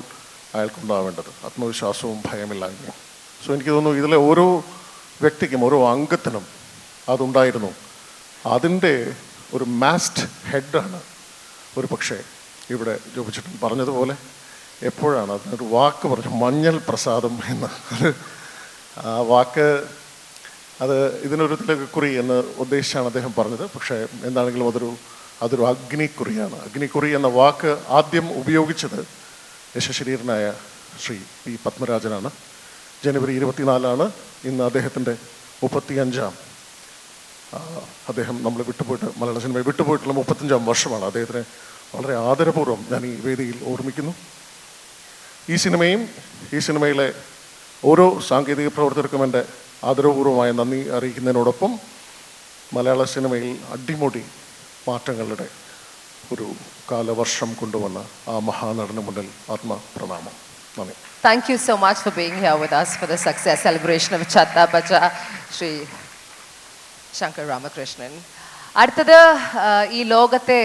അയാൾക്കുണ്ടാവേണ്ടത്, ആത്മവിശ്വാസവും ഭയമില്ലായ്മയും. സോ എനിക്ക് തോന്നുന്നു ഇതിലെ ഓരോ വ്യക്തിക്കും ഓരോ അംഗത്തിനും അതുണ്ടായിരുന്നു. അതിൻ്റെ ഒരു മാസ്റ്റ് ഹെഡാണ് ഒരു പക്ഷേ ഇവിടെ ജോബിച്ചേട്ടൻ പറഞ്ഞതുപോലെ എപ്പോഴാണ് അതിനൊരു വാക്ക് പറഞ്ഞു, മഞ്ഞൾ പ്രസാദം എന്ന്. ആ വാക്ക് അത് ഇതിനൊരു തിലകക്കുറി എന്ന് ഉദ്ദേശിച്ചാണ് അദ്ദേഹം പറഞ്ഞത്. പക്ഷേ എന്താണെങ്കിലും അതൊരു അഗ്നിക്കുറിയാണ്. അഗ്നിക്കുറി എന്ന വാക്ക് ആദ്യം ഉപയോഗിച്ചത് യശശരീരനായ ശ്രീ പി പത്മരാജനാണ്. ജനുവരി 24 ഇന്ന് അദ്ദേഹത്തിൻ്റെ 35 അദ്ദേഹം നമ്മൾ വിട്ടുപോയിട്ട് മലയാള സിനിമയെ വിട്ടുപോയിട്ടുള്ള 35 വർഷമാണ്. അദ്ദേഹത്തിനെ വളരെ ആദരപൂർവ്വം ഞാൻ ഈ വേദിയിൽ ഓർമ്മിക്കുന്നു. ഈ സിനിമയിലെ ഓരോ സാങ്കേതിക പ്രവർത്തകർക്കും എൻ്റെ ആദരപൂർവമായ നന്ദി അറിയിക്കുന്നതിനോടൊപ്പം മലയാള സിനിമയിൽ അടിമുടി മാറ്റങ്ങളുടെ ഒരു കാലവർഷം കൊണ്ടുവന്ന ആ മഹാനടന് മുന്നിൽ ആത്മപ്രണാമം. നന്ദി. Thank you so much for being here with us for the success celebration of Chhattapacha, Shri Shankar Ramakrishnan. അടുത്തത് ഈ ലോകത്തെ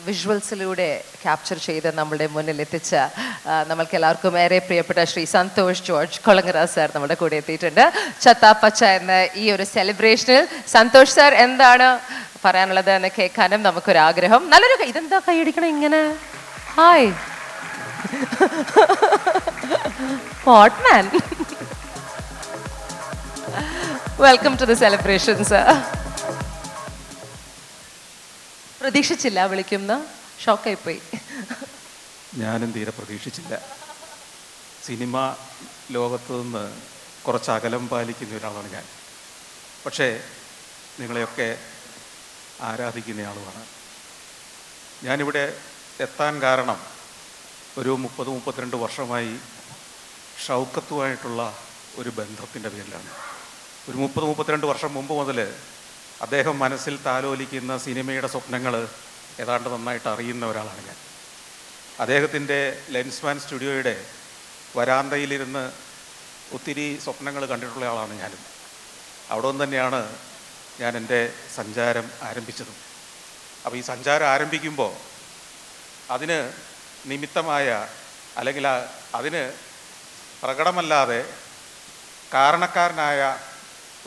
വിഷ്വൽസിലൂടെ ക്യാപ്ചർ ചെയ്ത് നമ്മുടെ മുന്നിൽ എത്തിച്ച നമ്മൾക്ക് എല്ലാവർക്കും ഏറെ പ്രിയപ്പെട്ട ശ്രീ സന്തോഷ് ജോർജ് കൊളങ്ങര സാർ നമ്മുടെ കൂടെ എത്തിയിട്ടുണ്ട്. ചത്താപ്പച്ച എന്ന ഈ ഒരു സെലിബ്രേഷനിൽ സന്തോഷ് സാർ എന്താണ് പറയാനുള്ളത് എന്ന് കേൾക്കാനും നമുക്കൊരാഗ്രഹം. നല്ലൊരു ഇതെന്താ കൈയടിക്കണം ഇങ്ങനെ? ഹായ് പോട്ട്മാൻ, welcome to the celebration sir. പ്രതീക്ഷിച്ചില്ല വിളിക്കുന്ന, ഷോക്കായിപ്പോയി. ഞാനും തീരെ പ്രതീക്ഷിച്ചില്ല. സിനിമ ലോകത്തു നിന്ന് കുറച്ച് അകലം പാലിക്കുന്ന ഒരാളാണ് ഞാൻ. പക്ഷേ നിങ്ങളെയൊക്കെ ആരാധിക്കുന്നയാളുമാണ്. ഞാനിവിടെ എത്താൻ കാരണം ഒരു 30-32 വർഷമായി ഷൗക്കത്തുമായിട്ടുള്ള ഒരു ബന്ധത്തിൻ്റെ പേരിലാണ്. ഒരു 30-32 വർഷം മുമ്പ് മുതൽ അദ്ദേഹം മനസ്സിൽ താലോലിക്കുന്ന സിനിമയുടെ സ്വപ്നങ്ങൾ ഏതാണ്ട് നന്നായിട്ട് അറിയുന്ന ഒരാളാണ് ഞാൻ. അദ്ദേഹത്തിൻ്റെ ലെൻസ്മാൻ സ്റ്റുഡിയോയുടെ വരാന്തയിലിരുന്ന് ഒത്തിരി സ്വപ്നങ്ങൾ കണ്ടിട്ടുള്ള ആളാണ് ഞാനും. അവിടെ നിന്ന് തന്നെയാണ് ഞാൻ എൻ്റെ സഞ്ചാരം ആരംഭിച്ചതും. അപ്പോൾ ഈ സഞ്ചാരം ആരംഭിക്കുമ്പോൾ അതിന് നിമിത്തമായ അല്ലെങ്കിൽ അതിന് പ്രകടമല്ലാതെ കാരണക്കാരനായ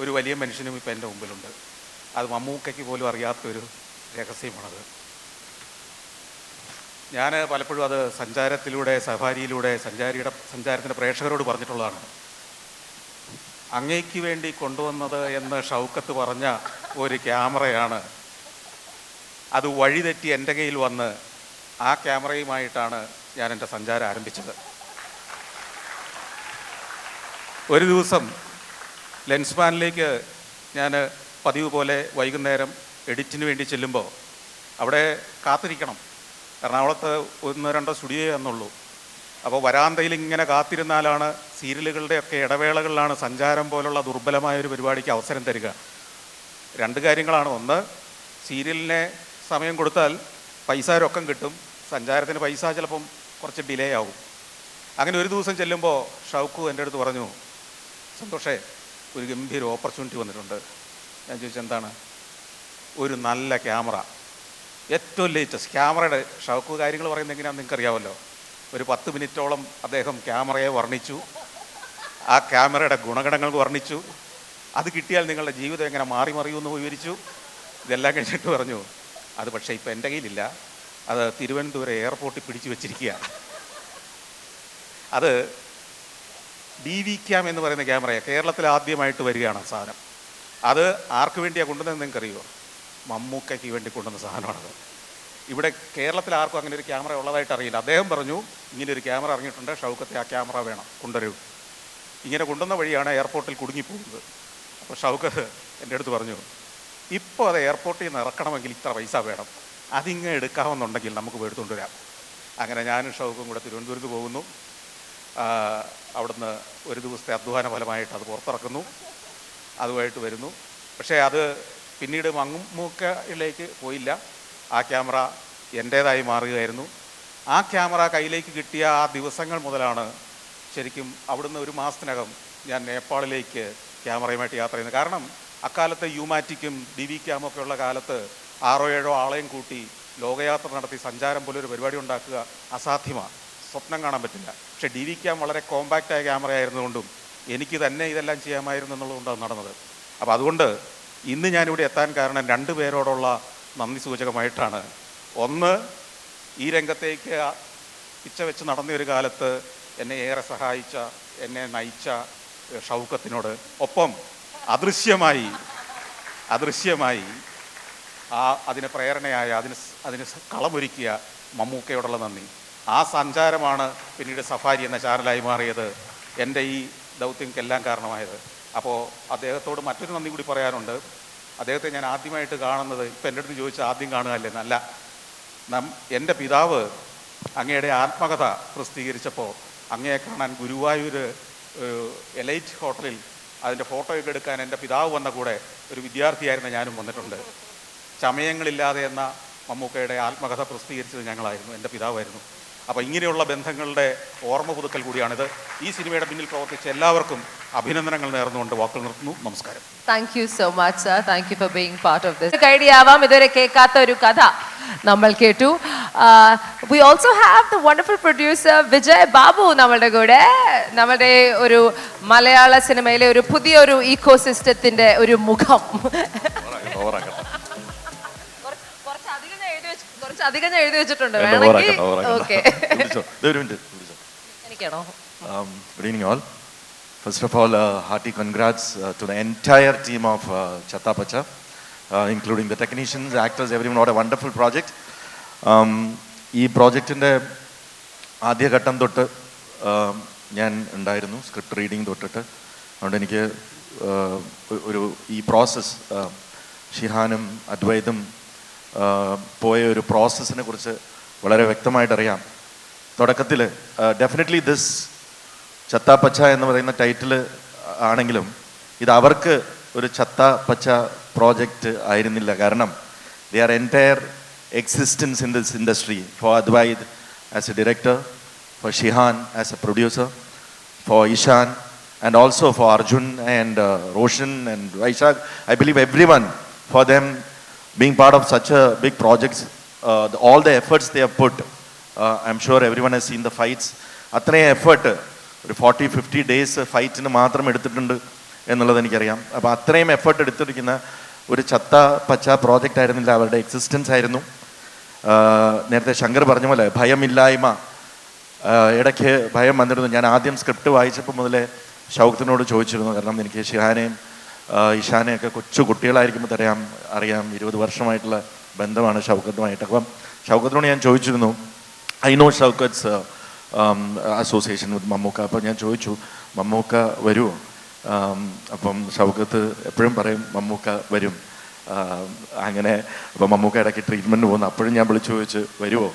ഒരു വലിയ മനുഷ്യനും ഇപ്പം എൻ്റെ മുമ്പിലുണ്ട്. അത് മമ്മൂക്കയ്ക്ക് പോലും അറിയാത്തൊരു രഹസ്യമാണത്. ഞാൻ പലപ്പോഴും അത് സഞ്ചാരത്തിലൂടെ, സഫാരിയിലൂടെ സഞ്ചാരത്തിൻ്റെ പ്രേക്ഷകരോട് പറഞ്ഞിട്ടുള്ളതാണ്. അങ്ങേക്ക് വേണ്ടി കൊണ്ടുവന്നത് എന്ന് ഷൗക്കത്ത് പറഞ്ഞ ഒരു ക്യാമറയാണ്. അത് വഴിതെറ്റി എൻ്റെ കയ്യിൽ വന്ന് ആ ക്യാമറയുമായിട്ടാണ് ഞാൻ എൻ്റെ സഞ്ചാരം ആരംഭിച്ചത്. ഒരു ദിവസം ലെൻസ്മാനിലേക്ക് ഞാൻ പതിവ് പോലെ വൈകുന്നേരം എഡിറ്റിന് വേണ്ടി ചെല്ലുമ്പോൾ അവിടെ കാത്തിരിക്കണം. എറണാകുളത്ത് 1-2 സ്റ്റുഡിയോയേ എന്നുള്ളൂ. അപ്പോൾ വരാന്തയിൽ ഇങ്ങനെ കാത്തിരുന്നാലാണ് സീരിയലുകളുടെയൊക്കെ ഇടവേളകളിലാണ് സഞ്ചാരം പോലുള്ള ദുർബലമായൊരു പരിപാടിക്ക് അവസരം തരിക. 2 കാര്യങ്ങളാണ്. ഒന്ന്, സീരിയലിനെ സമയം കൊടുത്താൽ പൈസ രൊക്കം കിട്ടും, സഞ്ചാരത്തിന് പൈസ ചിലപ്പം കുറച്ച് ഡിലേ ആവും. അങ്ങനെ ഒരു ദിവസം ചെല്ലുമ്പോൾ ഷൗക്കു എൻ്റെ അടുത്ത് പറഞ്ഞു, സന്തോഷേ ഒരു ഗംഭീര ഓപ്പർച്യൂണിറ്റി വന്നിട്ടുണ്ട്. ഞാൻ ചോദിച്ചു എന്താണ്? ഒരു നല്ല ക്യാമറ, ഏറ്റവും ലേറ്റസ്റ്റ് ക്യാമറയുടെ. ഷൗക്കു കാര്യങ്ങൾ പറയുന്നത് എങ്ങനെയാണെന്ന് നിങ്ങൾക്കറിയാമല്ലോ. ഒരു 10 മിനിറ്റോളം അദ്ദേഹം ക്യാമറയെ വർണ്ണിച്ചു, ആ ക്യാമറയുടെ ഗുണഗണങ്ങൾ വർണ്ണിച്ചു. അത് കിട്ടിയാൽ നിങ്ങളുടെ ജീവിതം എങ്ങനെ മാറി മറിയുമെന്ന് വിവരിച്ചു. ഇതെല്ലാം കഴിഞ്ഞിട്ട് പറഞ്ഞു, അത് പക്ഷേ ഇപ്പം എൻ്റെ കയ്യിലില്ല, അത് തിരുവനന്തപുരം എയർപോർട്ടിൽ പിടിച്ചു വെച്ചിരിക്കുകയാണ്. അത് DV ക്യാം എന്ന് പറയുന്ന ക്യാമറയാണ്. കേരളത്തിൽ ആദ്യമായിട്ട് വരികയാണ് ആ സാധനം. അത് ആർക്ക് വേണ്ടിയാണ് കൊണ്ടുവന്നത് നിങ്ങൾക്കറിയുമോ? മമ്മൂക്കയ്ക്ക് വേണ്ടി കൊണ്ടുവന്ന സാധനമാണത്. ഇവിടെ കേരളത്തിൽ ആർക്കും അങ്ങനെ ഒരു ക്യാമറ ഉള്ളതായിട്ട് അറിയില്ല. അദ്ദേഹം പറഞ്ഞു, ഇങ്ങനെ ഒരു ക്യാമറ ഇറങ്ങിയിട്ടുണ്ട്, ഷൗക്കത്തെ ആ ക്യാമറ വേണം, കൊണ്ടുവരൂ. ഇങ്ങനെ കൊണ്ടുവന്ന വഴിയാണ് എയർപോർട്ടിൽ കുടുങ്ങിപ്പോകുന്നത്. അപ്പോൾ ഷൗക്കത്ത് എൻ്റെ അടുത്ത് പറഞ്ഞു, ഇപ്പോൾ അത് എയർപോർട്ടിൽ നിന്ന് ഇറക്കണമെങ്കിൽ ഇത്ര പൈസ വേണം, അതിങ്ങനെ എടുക്കാമെന്നുണ്ടെങ്കിൽ നമുക്ക് എടുത്തുകൊണ്ട് വരാം. അങ്ങനെ ഞാനും ഷൗക്കും കൂടെ തിരുവനന്തപുരത്ത് പോകുന്നു. അവിടുന്ന് ഒരു ദിവസത്തെ അധ്വാന ഫലമായിട്ട് അത് പുറത്തിറക്കുന്നു, അതുമായിട്ട് വരുന്നു. പക്ഷേ അത് പിന്നീട് മമ്മൂക്കയിലേക്ക് പോയില്ല. ആ ക്യാമറ എൻ്റേതായി മാറുകയായിരുന്നു. ആ ക്യാമറ കയ്യിലേക്ക് കിട്ടിയ ആ ദിവസങ്ങൾ മുതലാണ് ശരിക്കും അവിടുന്ന് 1 മാസത്തിനകം ഞാൻ നേപ്പാളിലേക്ക് ക്യാമറയുമായിട്ട് യാത്ര ചെയ്യുന്നത്. കാരണം അക്കാലത്ത് യുമാറ്റിക്കും DV ക്യാമും ഒക്കെ ഉള്ള കാലത്ത് 6-7 ആളെയും കൂട്ടി ലോകയാത്ര നടത്തി സഞ്ചാരം പോലെ ഒരു പരിപാടി ഉണ്ടാക്കുക അസാധ്യമാണ്, സ്വപ്നം കാണാൻ പറ്റില്ല. പക്ഷേ DV ക്യാം വളരെ കോമ്പാക്റ്റായ ക്യാമറ ആയിരുന്നുകൊണ്ടും എനിക്ക് തന്നെ ഇതെല്ലാം ചെയ്യാമായിരുന്നു എന്നുള്ളതുകൊണ്ടാണ് നടന്നത്. അപ്പോൾ അതുകൊണ്ട് ഇന്ന് ഞാനിവിടെ എത്താൻ കാരണം 2 പേരോടുള്ള നന്ദി സൂചകമായിട്ടാണ്. ഒന്ന്, ഈ രംഗത്തേക്ക് പിച്ച വെച്ച് നടന്ന ഒരു കാലത്ത് എന്നെ ഏറെ സഹായിച്ച, എന്നെ നയിച്ച ഷൗക്കത്തിനോട്, ഒപ്പം അദൃശ്യമായി അതിന് പ്രേരണയായ, അതിന് കളമൊരുക്കിയ മമ്മൂക്കയോടുള്ള നന്ദി. ആ സഞ്ചാരമാണ് പിന്നീട് സഫാരി എന്ന ചാനലായി മാറിയത്, എൻ്റെ ഈ ദൗത്യങ്ങൾക്കെല്ലാം കാരണമായത്. അപ്പോൾ അദ്ദേഹത്തോട് മറ്റൊരു നന്ദി കൂടി പറയാനുണ്ട്. അദ്ദേഹത്തെ ഞാൻ ആദ്യമായിട്ട് കാണുന്നത്, ഇപ്പം എൻ്റെ അടുത്ത് ചോദിച്ചാൽ ആദ്യം കാണുകയല്ലേ, നല്ല എൻ്റെ പിതാവ് അങ്ങയുടെ ആത്മകഥ പ്രസിദ്ധീകരിച്ചപ്പോൾ അങ്ങയെ കാണാൻ ഗുരുവായൂർ എലൈറ്റ് ഹോട്ടലിൽ അതിൻ്റെ ഫോട്ടോയൊക്കെ എടുക്കാൻ എൻ്റെ പിതാവ് വന്ന കൂടെ ഒരു വിദ്യാർത്ഥിയായിരുന്ന ഞാനും വന്നിട്ടുണ്ട്. ചമയങ്ങളില്ലാതെ എന്ന മമ്മൂക്കയുടെ ആത്മകഥ പ്രസിദ്ധീകരിച്ചത് ഞങ്ങളായിരുന്നു, എൻ്റെ പിതാവായിരുന്നു. അപ്പോൾ ഇങ്ങനെയുള്ള ബന്ധങ്ങളുടെ ഓർമ്മ പുതുക്കൽ കൂടിയാണിത്. ഈ സിനിമയുടെ പിന്നിൽ പ്രവർത്തിച്ച എല്ലാവർക്കും അഭിനന്ദനങ്ങൾ നേർന്നുകൊണ്ട് വാക്കുകൾ നിർത്തുന്നു. നമസ്കാരം. Thank you so much sir. Thank you for being part of this. Idea ആവാം ഇതുവരെ കേൾക്കാത്ത ഒരു കഥ നമ്മൾ കേട്ടു. We also have the wonderful producer Vijay Babu നമ്മളുടെ കൂടെ. നമ്മുടെ ഒരു മലയാള സിനിമയിലെ ഒരു പുതിയൊരു ഇക്കോസിസ്റ്റത്തിന്റെ ഒരു മുഖം. കുറച്ചധികം ഞാൻ എഴുതി വെച്ചിട്ടുണ്ട്. വേണമെങ്കിൽ okay. എനിക്കാണോ? Good evening all. First of all, hearty congrats to the entire team of Chatta Pacha, including the technicians, actors, everyone. What a wonderful project. ഈ പ്രോജക്റ്റിൻ്റെ ആദ്യഘട്ടം തൊട്ട് ഞാൻ ഉണ്ടായിരുന്നു, സ്ക്രിപ്റ്റ് റീഡിങ് തൊട്ടിട്ട്. അതുകൊണ്ട് എനിക്ക് ഈ പ്രോസസ്സ് ഷിഹാനും അദ്വൈതും പോയ ഒരു പ്രോസസ്സിനെ കുറിച്ച് വളരെ വ്യക്തമായിട്ടറിയാം. തുടക്കത്തിൽ ഡെഫിനറ്റ്ലി ദിസ് ചത്ത പച്ച എന്ന് പറയുന്ന ടൈറ്റിൽ ആണെങ്കിലും ഇത് അവർക്ക് ഒരു ചത്ത പച്ച പ്രോജക്റ്റ് ആയിരുന്നില്ല. കാരണം their entire existence in this industry, for Advait as a director, for Shihan as a producer, for Ishan, and also for Arjun and Roshan and Vaishak, I believe everyone, for them being part of such a big project, all the efforts they have put, I'm sure everyone has seen the fights. അത്രയും effort ഒരു 40-50 days ഫൈറ്റിന് മാത്രം എടുത്തിട്ടുണ്ട് എന്നുള്ളത് എനിക്കറിയാം. അപ്പോൾ അത്രയും effort എടുത്തിരിക്കുന്ന ഒരു ചത്ത പച്ച പ്രോജക്റ്റ് ആയിരുന്നില്ല, അവരുടെ എക്സിസ്റ്റൻസ് ആയിരുന്നു. നേരത്തെ ശങ്കർ പറഞ്ഞ പോലെ ഭയമില്ലായ്മ, ഇടയ്ക്ക് ഭയം വന്നിരുന്നു. ഞാൻ ആദ്യം സ്ക്രിപ്റ്റ് വായിച്ചപ്പോൾ മുതലേ ഷൗക്കത്തിനോട് ചോദിച്ചിരുന്നു. കാരണം എനിക്ക് ഷിഹാനെയും ഇഷാനെയൊക്കെ കൊച്ചു കുട്ടികളായിരിക്കുമ്പോൾ അറിയാം 20 വർഷമായിട്ടുള്ള ബന്ധമാണ് ഷൗക്കത്തുമായിട്ട്. അപ്പം ഷൗക്കത്തിനോട് ഞാൻ ചോദിച്ചിരുന്നു, I know Shoukath's association with Mammukka. അപ്പോൾ ഞാൻ ചോദിച്ചു, മമ്മൂക്ക വരുമോ? അപ്പം ഷൗക്കത്ത് എപ്പോഴും പറയും മമ്മൂക്ക വരും. അങ്ങനെ അപ്പം മമ്മൂക്ക ഇടയ്ക്ക് ട്രീറ്റ്മെൻറ്റ് പോകുന്നു. അപ്പോഴും ഞാൻ വിളിച്ചു ചോദിച്ച് വരുമോ,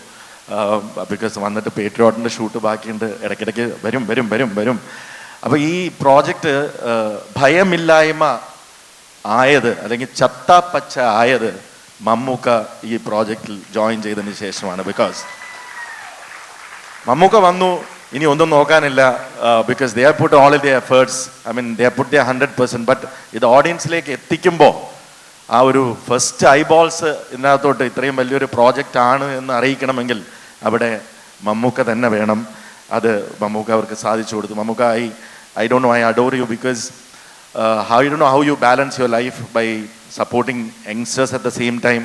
ബിക്കോസ് വന്നിട്ട് പേട്രിയോട്ടിൻ്റെ ഷൂട്ട് ബാക്കിയുണ്ട്, ഇടയ്ക്കിടയ്ക്ക് വരും വരും വരും വരും. അപ്പോൾ ഈ പ്രോജക്റ്റ് ഭയമില്ലായ്മ ആയത് അല്ലെങ്കിൽ ചത്ത പച്ച ആയത് മമ്മൂക്ക ഈ പ്രോജക്റ്റിൽ ജോയിൻ ചെയ്തതിന് ശേഷമാണ്. ബിക്കോസ് മമ്മൂക്ക വന്നു, ഇനി ഒന്നും നോക്കാനില്ല, because they have put all the efforts, I mean they have put the 100%. But ഇത് ഓഡിയൻസിലേക്ക് എത്തിക്കുമ്പോൾ ആ ഒരു ഫസ്റ്റ് ഐബോൾസ് ഇതിനകത്തോട്ട് ഇത്രയും വലിയൊരു പ്രോജക്റ്റ് ആണ് എന്ന് അറിയിക്കണമെങ്കിൽ അവിടെ മമ്മൂക്ക തന്നെ വേണം. അത് മമ്മൂക്ക അവർക്ക് സാധിച്ചു കൊടുത്തു. Mammukka, I don't know, I adore you because I don't know how you balance your life by supporting youngsters at the same time,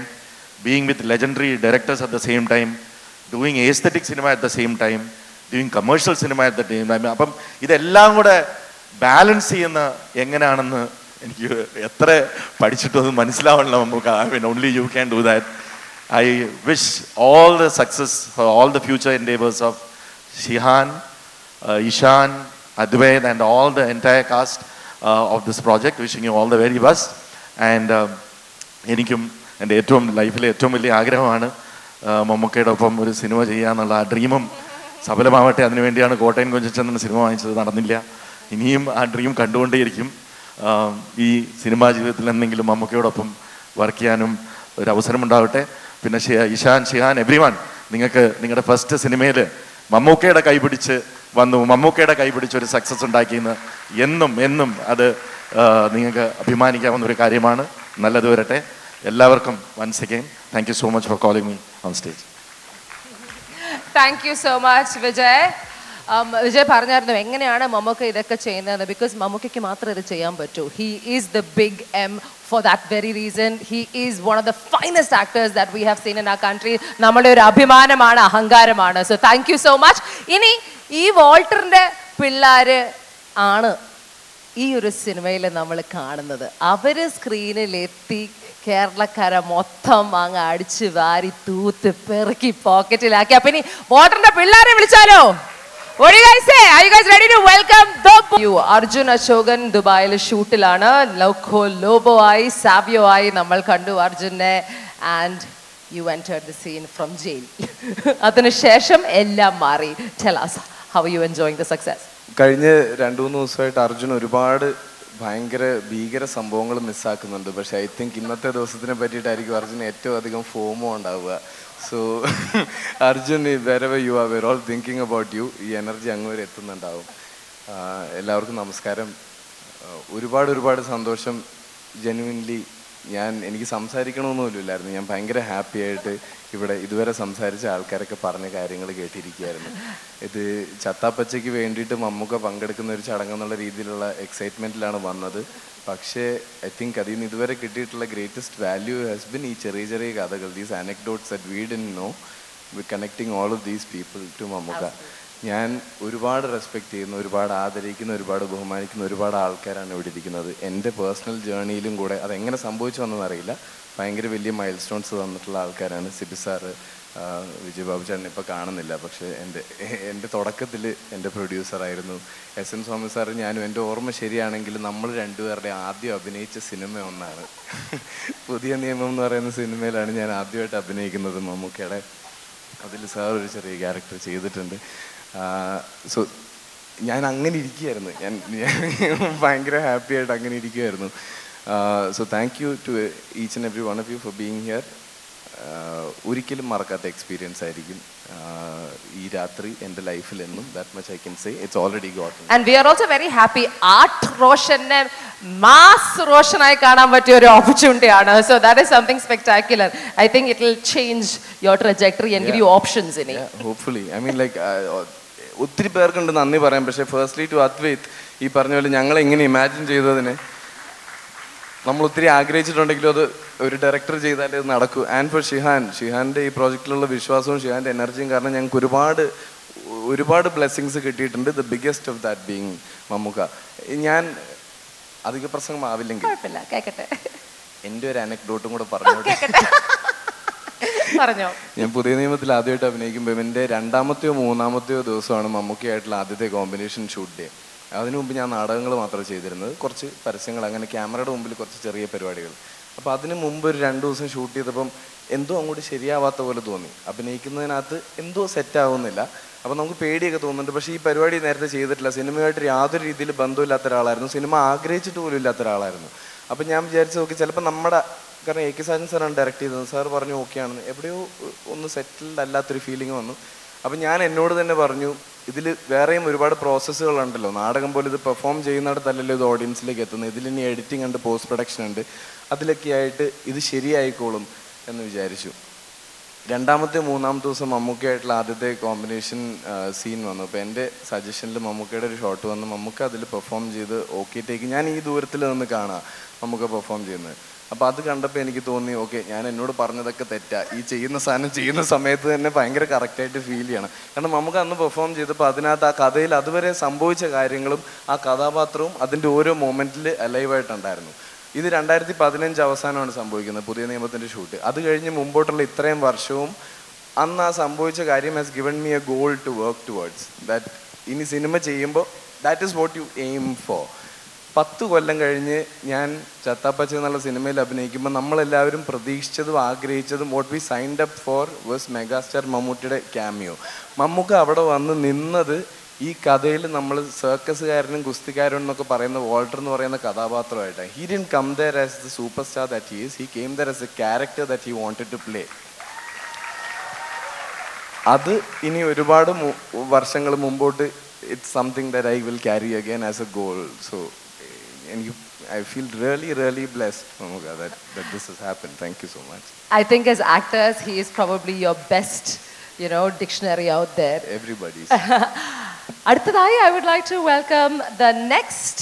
being with legendary directors at the same time, doing aesthetic cinema at the same time, doing commercial cinema at the same time. അപ്പം ഇതെല്ലാം കൂടെ balance ചെയ്യുന്ന എങ്ങനെയാണെന്ന് എനിക്ക് എത്ര പഠിച്ചിട്ടൊന്നും മനസ്സിലാവണല്ലോ Mammukka. I mean, only you can do that. I wish all the success for all the future endeavors of Shihan, Ishan, Advait and all the entire cast of this project. Wishing you all the very best. And എനിക്കും എൻ്റെ ലൈഫിലെ ഏറ്റവും വലിയ ആഗ്രഹമാണ് മമ്മൂക്കയുടെ ഒപ്പം ഒരു cinema ചെയ്യാന്നുള്ള ആ ഡ്രീമും സഫലമാവട്ടെ. അതിനുവേണ്ടിയാണ് കോട്ടയം കൊഞ്ചിച്ചെന്ന സിനിമ വാങ്ങിച്ചത്, നടന്നില്ല. ഇനിയും ആ ഡ്രീം കണ്ടുകൊണ്ടേയിരിക്കും. ഈ സിനിമാ ജീവിതത്തിൽ എന്തെങ്കിലും മമ്മൂക്കയോടൊപ്പം വർക്ക് ചെയ്യാനും ഒരു അവസരമുണ്ടാവട്ടെ. പിന്നെ ഇഷാൻ, ഷിഹാൻ, എവ്രിവൺ, നിങ്ങൾക്ക് നിങ്ങളുടെ ഫസ്റ്റ് സിനിമയിൽ മമ്മൂക്കയുടെ കൈപിടിച്ച് വന്നു, മമ്മൂക്കയുടെ കൈപിടിച്ച് ഒരു സക്സസ് ഉണ്ടാക്കിയെന്ന് എന്നും എന്നും അത് നിങ്ങൾക്ക് അഭിമാനിക്കാവുന്ന ഒരു കാര്യമാണ്. നല്ലത് വരട്ടെ എല്ലാവർക്കും. Once again thank you so much for calling me on stage. Thank you so much Vijay. Vijay പറഞ്ഞായിരുന്നു എങ്ങനെയാണ് മമ്മൂക്ക ഇതൊക്കെ ചെയ്യുന്നതെന്ന്. ബിക്കോസ് മമ്മൂക്കയ്ക്ക് മാത്രമേ ഇത് ചെയ്യാൻ പറ്റൂ. He is the big M for that very reason. He is one of the finest actors that we have seen in our country. നമ്മുടെ ഒരു അഭിമാനമാണ്, അഹങ്കാരമാണ്. So thank you so much. ഇനി ഈ വോൾട്ടറിൻ്റെ പിള്ളേര് ആണ് ഈ ഒരു സിനിമയിൽ നമ്മൾ കാണുന്നത്. അവർ സ്ക്രീനിലെത്തി കേരളക്കാരെ മൊത്തം അങ്ങ് അടിച്ച് വാരി തൂത്ത് പെറുക്കി പോക്കറ്റിലാക്കി. അപ്പൊ ഇനി വോൾട്ടറിന്റെ പിള്ളേരെ വിളിച്ചാലോ? What do you guys say? Are you guys ready to welcome the Arjun Ashokan ദുബായിൽ ഷൂട്ടിലാണ്. ലോക്കോ ലോബോ ആയി, സാവിയോ ആയി നമ്മൾ കണ്ടു അർജുനെ. And you entered the scene from jail. അതിനുശേഷം എല്ലാം മാറി. Tell us, how are you enjoying the success? കഴിഞ്ഞ 2-3 ദിവസമായിട്ട് അർജുൻ ഒരുപാട് ഭയങ്കര ഭീകര സംഭവങ്ങൾ മിസ്സാക്കുന്നുണ്ട്. പക്ഷേ ഐ തിങ്ക് ഇന്നത്തെ ദിവസത്തിനെ പറ്റിയിട്ടായിരിക്കും അർജുൻ ഏറ്റവും അധികം ഫോമോ ഉണ്ടാവുക. So Arjun, wherever you are, we're all thinking about you. ഈ എനർജി അങ്ങ് വരെ എത്തുന്നുണ്ടാവും. എല്ലാവർക്കും നമസ്കാരം. ഒരുപാട് സന്തോഷം. ജെന്യുവിൻലി എനിക്ക് സംസാരിക്കണമെന്നൊന്നുമില്ലായിരുന്നു. ഞാൻ ഭയങ്കര ഹാപ്പി ആയിട്ട് ഇവിടെ ഇതുവരെ സംസാരിച്ച ആൾക്കാരൊക്കെ പറഞ്ഞ കാര്യങ്ങൾ കേട്ടിരിക്കുകയായിരുന്നു. ഇത് ചത്താപ്പച്ചയ്ക്ക് വേണ്ടിയിട്ട് മമ്മൂക്ക പങ്കെടുക്കുന്ന ഒരു ചടങ്ങെന്നുള്ള രീതിയിലുള്ള എക്സൈറ്റ്മെൻറ്റിലാണ് വന്നത്. പക്ഷേ ഐ തിങ്ക് അതിൽ നിന്ന് ഇതുവരെ കിട്ടിയിട്ടുള്ള ഗ്രേറ്റസ്റ്റ് വാല്യൂ ഹാസ് ബിൻ ഈ ചെറിയ ചെറിയ കഥകൾ, these anecdotes that we didn't know, connecting all of these people to Mammukka. ഞാൻ ഒരുപാട് റെസ്പെക്റ്റ് ചെയ്യുന്ന, ഒരുപാട് ആദരിക്കുന്ന, ഒരുപാട് ബഹുമാനിക്കുന്ന ഒരുപാട് ആൾക്കാരാണ് ഇവിടെ ഇരിക്കുന്നത്. എൻ്റെ പേഴ്സണൽ ജേർണിയിലും കൂടെ അതെങ്ങനെ സംഭവിച്ചു വന്നതെന്നറിയില്ല, ഭയങ്കര വലിയ മൈൽ സ്റ്റോൺസ് തന്നിട്ടുള്ള ആൾക്കാരാണ്. സിബി സാറ്, വിജയ് ബാബു ചേട്ടൻ ഇപ്പോൾ കാണുന്നില്ല, പക്ഷേ എൻ്റെ തുടക്കത്തിൽ എൻ്റെ പ്രൊഡ്യൂസറായിരുന്നു. എസ് എൻ സ്വാമി സാറ് ഞാനും, എൻ്റെ ഓർമ്മ ശരിയാണെങ്കിൽ നമ്മൾ രണ്ടുപേരുടെ ആദ്യം അഭിനയിച്ച സിനിമ ഒന്നാണ്. പുതിയ നിയമം എന്ന് പറയുന്ന സിനിമയിലാണ് ഞാൻ ആദ്യമായിട്ട് അഭിനയിക്കുന്നത് മമ്മൂക്കയുടെ. അതിൽ സാർ ഒരു ചെറിയ ക്യാരക്ടർ ചെയ്തിട്ടുണ്ട്. സോ ഞാൻ അങ്ങനെ ഇരിക്കുകയായിരുന്നു, ഞാൻ ഭയങ്കര ഹാപ്പി ആയിട്ട് അങ്ങനെ ഇരിക്കുകയായിരുന്നു. So thank you to each and every one of you for being here. ഒരിക്കലും മറക്കാത്ത എക്സ്പീരിയൻസ് ആയിരിക്കും ഈ രാത്രി എൻ്റെ ലൈഫിൽ എന്നും. That much I can say. It's already gotten. And we are also very happy. Art റോഷനെ മാസ് റോഷനായി കാണാൻ പറ്റിയ ഒരു ഓപ്പർച്യൂണിറ്റി ആണ്. So that is something spectacular. I think it will change your trajectory and give you options in it. Hopefully. I mean like ഒത്തിരി പേർക്കുണ്ട് നന്ദി പറയാം. പക്ഷേ ഫസ്റ്റ്ലി ടു അദ്വൈത്, ഈ പറഞ്ഞ പോലെ ഞങ്ങൾ എങ്ങനെ ഇമാജിൻ ചെയ്തതിന് നമ്മൾ ഒത്തിരി ആഗ്രഹിച്ചിട്ടുണ്ടെങ്കിലും അത് ഒരു ഡയറക്ടർ ചെയ്താലേ അത് നടക്കൂ. ആൻഡ് ഫോർ ഷിഹാൻ്റെ ഈ പ്രോജക്റ്റിലുള്ള വിശ്വാസവും ഷിഹാൻ്റെ എനർജിയും കാരണം ഞങ്ങൾക്ക് ഒരുപാട് ബ്ലെസ്സിങ്സ് കിട്ടിയിട്ടുണ്ട്. The biggest of that being Mammukka. ഞാൻ അധിക പ്രസംഗം ആവില്ലെങ്കിൽ എൻ്റെ ഒരു അനക്ഡോട്ടും കൂടെ പറഞ്ഞോ. ഞാൻ പുതിയ നിയമത്തിൽ ആദ്യമായിട്ട് അഭിനയിക്കുമ്പോൾ എൻ്റെ രണ്ടാമത്തെയോ മൂന്നാമത്തെയോ ദിവസമാണ് മമ്മൂക്കയായിട്ടുള്ള ആദ്യത്തെ കോമ്പിനേഷൻ ഷൂട്ട് ഡേ. അതിനു മുമ്പ് ഞാൻ നാടകങ്ങൾ മാത്രമേ ചെയ്തിരുന്നത്, കുറച്ച് പരസ്യങ്ങൾ, അങ്ങനെ ക്യാമറയുടെ മുമ്പിൽ കുറച്ച് ചെറിയ പരിപാടികൾ. അപ്പോൾ അതിന് മുമ്പ് ഒരു 2 ദിവസം ഷൂട്ട് ചെയ്തപ്പം എന്തോ അങ്ങോട്ട് ശരിയാവാത്ത പോലെ തോന്നി. അഭിനയിക്കുന്നതിനകത്ത് എന്തോ സെറ്റാവുന്നില്ല. അപ്പോൾ നമുക്ക് പേടിയൊക്കെ തോന്നുന്നുണ്ട്. പക്ഷേ ഈ പരിപാടി നേരത്തെ ചെയ്തിട്ടില്ല, സിനിമയായിട്ട് യാതൊരു രീതിയിൽ ബന്ധമില്ലാത്ത ഒരാളായിരുന്നു, സിനിമ ആഗ്രഹിച്ചിട്ട് പോലും ഇല്ലാത്ത ഒരാളായിരുന്നു. അപ്പം ഞാൻ വിചാരിച്ചു നോക്കി ചിലപ്പോൾ നമ്മുടെ, കാരണം എ കെ സാജൻ സാറാണ് ഡയറക്റ്റ് ചെയ്തത്, സാർ പറഞ്ഞു ഓക്കെയാണെന്ന്. എവിടെയോ ഒന്ന് സെറ്റിൽഡ് അല്ലാത്തൊരു ഫീലിംഗ് വന്നു. അപ്പം ഞാൻ എന്നോട് തന്നെ പറഞ്ഞു, ഇതിൽ വേറെയും ഒരുപാട് പ്രോസസ്സുകളുണ്ടല്ലോ, നാടകം പോലെ ഇത് പെർഫോം ചെയ്യുന്നിടത്തല്ലല്ലോ ഇത് ഓഡിയൻസിലേക്ക് എത്തുന്നത്, ഇതിലിനി എഡിറ്റിംഗ് ഉണ്ട്, പോസ്റ്റ് പ്രൊഡക്ഷൻ ഉണ്ട്, അതിലൊക്കെ ആയിട്ട് ഇത് ശരിയായിക്കോളും എന്ന് വിചാരിച്ചു. രണ്ടാമത്തെ മൂന്നാമത്തെ ദിവസം മമ്മൂക്കയായിട്ടുള്ള ആദ്യത്തെ കോമ്പിനേഷൻ സീൻ വന്നു. അപ്പോൾ എൻ്റെ സജഷനിൽ മമ്മൂക്കയുടെ ഒരു ഷോട്ട് വന്ന് മമ്മൂക്ക അതിൽ പെർഫോം ചെയ്ത് ഓക്കെ ടേക്ക്. ഞാൻ ഈ ദൂരത്തിൽ നിന്ന് കാണാം മമ്മൂക്ക പെർഫോം ചെയ്യുന്നത്. അപ്പോൾ അത് കണ്ടപ്പോൾ എനിക്ക് തോന്നി ഓക്കെ, ഞാൻ എന്നോട് പറഞ്ഞതൊക്കെ തെറ്റാ, ഈ ചെയ്യുന്ന സാധനം ചെയ്യുന്ന സമയത്ത് തന്നെ ഭയങ്കര കറക്റ്റായിട്ട് ഫീൽ ചെയ്യണം. കാരണം നമുക്ക് അന്ന് പെർഫോം ചെയ്തപ്പോൾ അതിനകത്ത് ആ കഥയിൽ അതുവരെ സംഭവിച്ച കാര്യങ്ങളും ആ കഥാപാത്രവും അതിൻ്റെ ഓരോ മൊമെൻറ്റിൽ അലൈവായിട്ടുണ്ടായിരുന്നു. ഇത് 2015 അവസാനമാണ് സംഭവിക്കുന്നത്, പുതിയ നിയമത്തിൻ്റെ ഷൂട്ട്. അത് കഴിഞ്ഞ് മുമ്പോട്ടുള്ള ഇത്രയും വർഷവും അന്ന് ആ സംഭവിച്ച കാര്യം has given me a goal to work towards that. ഇനി സിനിമ ചെയ്യുമ്പോൾ that is what you aim for. 10 കൊല്ലം കഴിഞ്ഞ് ഞാൻ ചത്താപ്പച്ച എന്നുള്ള സിനിമയിൽ അഭിനയിക്കുമ്പോൾ നമ്മളെല്ലാവരും പ്രതീക്ഷിച്ചതും ആഗ്രഹിച്ചതും what we signed up for was megastar മമ്മൂട്ടിയുടെ ക്യാമിയോ. മമ്മൂക്ക അവിടെ വന്ന് നിന്നത് ഈ കഥയിൽ നമ്മൾ സർക്കസുകാരനും ഗുസ്തിക്കാരനും എന്നൊക്കെ പറയുന്ന വാൾട്ടർ എന്ന് പറയുന്ന കഥാപാത്രമായിട്ടാണ്. He didn't come there as the superstar that he is, he came there as a character that he wanted to play. അത് ഇനി ഒരുപാട് വർഷങ്ങൾ മുമ്പോട്ട് it's something that I will carry again as a goal. So I feel really blessed, Mamuka, that this has happened. Thank you so much. I think as actors, he is probably your best, dictionary out there. Everybody's. അടുത്തതായി I would like to welcome the next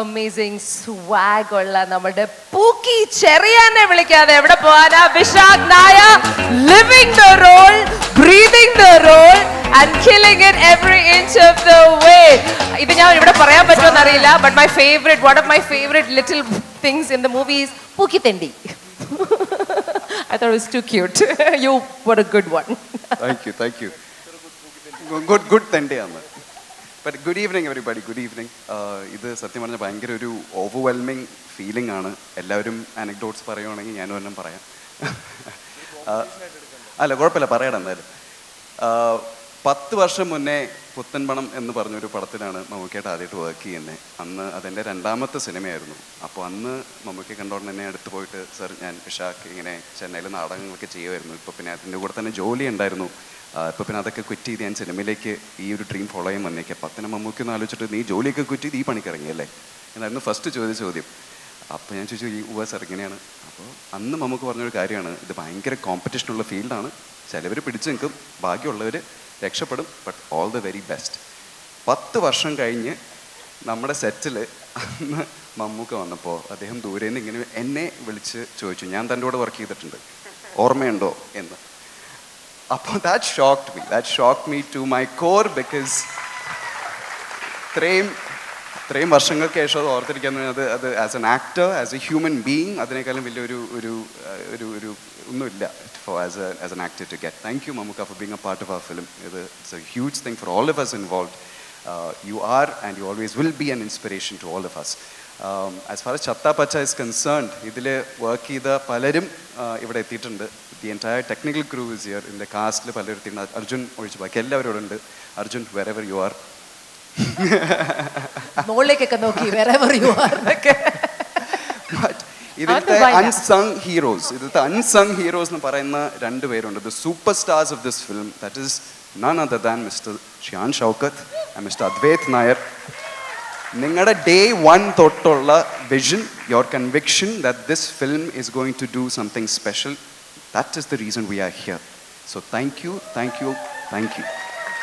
amazing swag ഉള്ള നമ്മുടെ പൂക്കി ചെറിയാനെ വിളിക്കാതെ എവിടെ പോവാനാ? Vishakh Nair, living the role, breathing the role and killing it every inch of the way. ഇത് ഞാൻ ഇവിടെ പറയാൻ പറ്റുമെന്ന് അറിയില്ല, but one of my favorite little things in the movie is പൂക്കി തെണ്ടി. I thought it was too cute. You were a good one. Thank you. Good തെണ്ടിയാണ്. But good evening everybody, good evening. ഇത് സത്യം പറഞ്ഞാൽ ഭയങ്കര ഒരു overwhelming feeling ആണ്. എല്ലാവരും anecdotes പറയുവാണെങ്കിൽ ഞാനും എല്ലാം പറയാം. അല്ല കുഴപ്പമില്ല, പറയണം എന്തായാലും. 10 വർഷം മുന്നേ പുത്തൻപണം എന്ന് പറഞ്ഞൊരു പടത്തിലാണ് മമ്മൂക്കയായിട്ട് ആദ്യമായിട്ട് വർക്ക് ചെയ്യുന്നത്. അന്ന് അതെൻ്റെ 2ാമത്തെ സിനിമയായിരുന്നു. അപ്പോൾ അന്ന് മമ്മൂക്കയെ കണ്ടോണ്ട് തന്നെ അടുത്ത് പോയിട്ട്, സർ ഞാൻ വിശാഖ് ഇങ്ങനെ ചെന്നൈയിൽ നാടകങ്ങളൊക്കെ ചെയ്യുമായിരുന്നു, ഇപ്പോൾ പിന്നെ അതിൻ്റെ കൂടെ തന്നെ ജോലി ഉണ്ടായിരുന്നു, ഇപ്പോൾ പിന്നെ അതൊക്കെ ക്വിറ്റ് ചെയ്ത് ഞാൻ സിനിമയിലേക്ക് ഈ ഒരു ഡ്രീം ഫോളോ ചെയ്യാൻ വന്നേക്കാം. അപ്പം തന്നെ മമ്മൂക്കൊന്ന് ആലോചിച്ചിട്ട് നീ ജോലിയൊക്കെ ക്വിറ്റ് ചെയ്ത് ഈ പണിക്കിറങ്ങിയല്ലേ എന്നായിരുന്നു ഫസ്റ്റ് ചോദ്യം. അപ്പോൾ ഞാൻ ചോദിച്ചു സാർ എങ്ങനെയാണ്? അപ്പോൾ അന്ന് നമുക്ക് പറഞ്ഞൊരു കാര്യമാണ്, ഇത് ഭയങ്കര കോമ്പറ്റീഷനുള്ള ഫീൽഡാണ്, ചിലവർ പിടിച്ചു നിൽക്കും, ബാക്കിയുള്ളവർ രക്ഷപ്പെടും, but all the very best. 10 വർഷം കഴിഞ്ഞ് നമ്മുടെ സെറ്റിൽ അന്ന് മമ്മൂക്ക വന്നപ്പോൾ അദ്ദേഹം ദൂരെ നിന്ന് ഇങ്ങനെ എന്നെ വിളിച്ച് ചോദിച്ചു, ഞാൻ തൻ്റെ കൂടെ വർക്ക് ചെയ്തിട്ടുണ്ട്, ഓർമ്മയുണ്ടോ എന്ന്. അപ്പോൾ that shocked me to my core, because ഇത്രയും വർഷങ്ങൾക്ക് ശേഷം അത് ഓർത്തിരിക്കുന്നത്, അത് as an actor, as a human being, അതിനേക്കാളും വലിയൊരു ഒന്നുമില്ല as an actor to get. Thank you, Mamukka, for being a part of our film. It's a huge thing for all of us involved. You are and you always will be an inspiration to all of us. As far as Chatta Pacha is concerned, ഇതിൽ work ചെയ്ത പലരും ഇവിടെ എത്തിയിട്ടുണ്ട്. The entire technical crew is here. In the cast പലരും എത്തിയിട്ടുണ്ട്. അർജുൻ ഒഴിച്ച് ബാക്കി എല്ലാവരും ഇവിടെ ഉണ്ട്. Arjun, wherever you are. മുകളിലേക്കൊക്കെ നോക്കി wherever you are. ഇതിലത്തെ അൺസങ് ഹീറോസ് എന്ന് പറയുന്ന 2 പേരുണ്ട്. The superstars of this film, that is none other than Mr. Shihan Shoukath and Mr. Advaith Nair. നിങ്ങളുടെ day 1 തൊട്ടുള്ള വിഷൻ, your conviction that this film is going to do something special, that is the reason we are here. So thank you.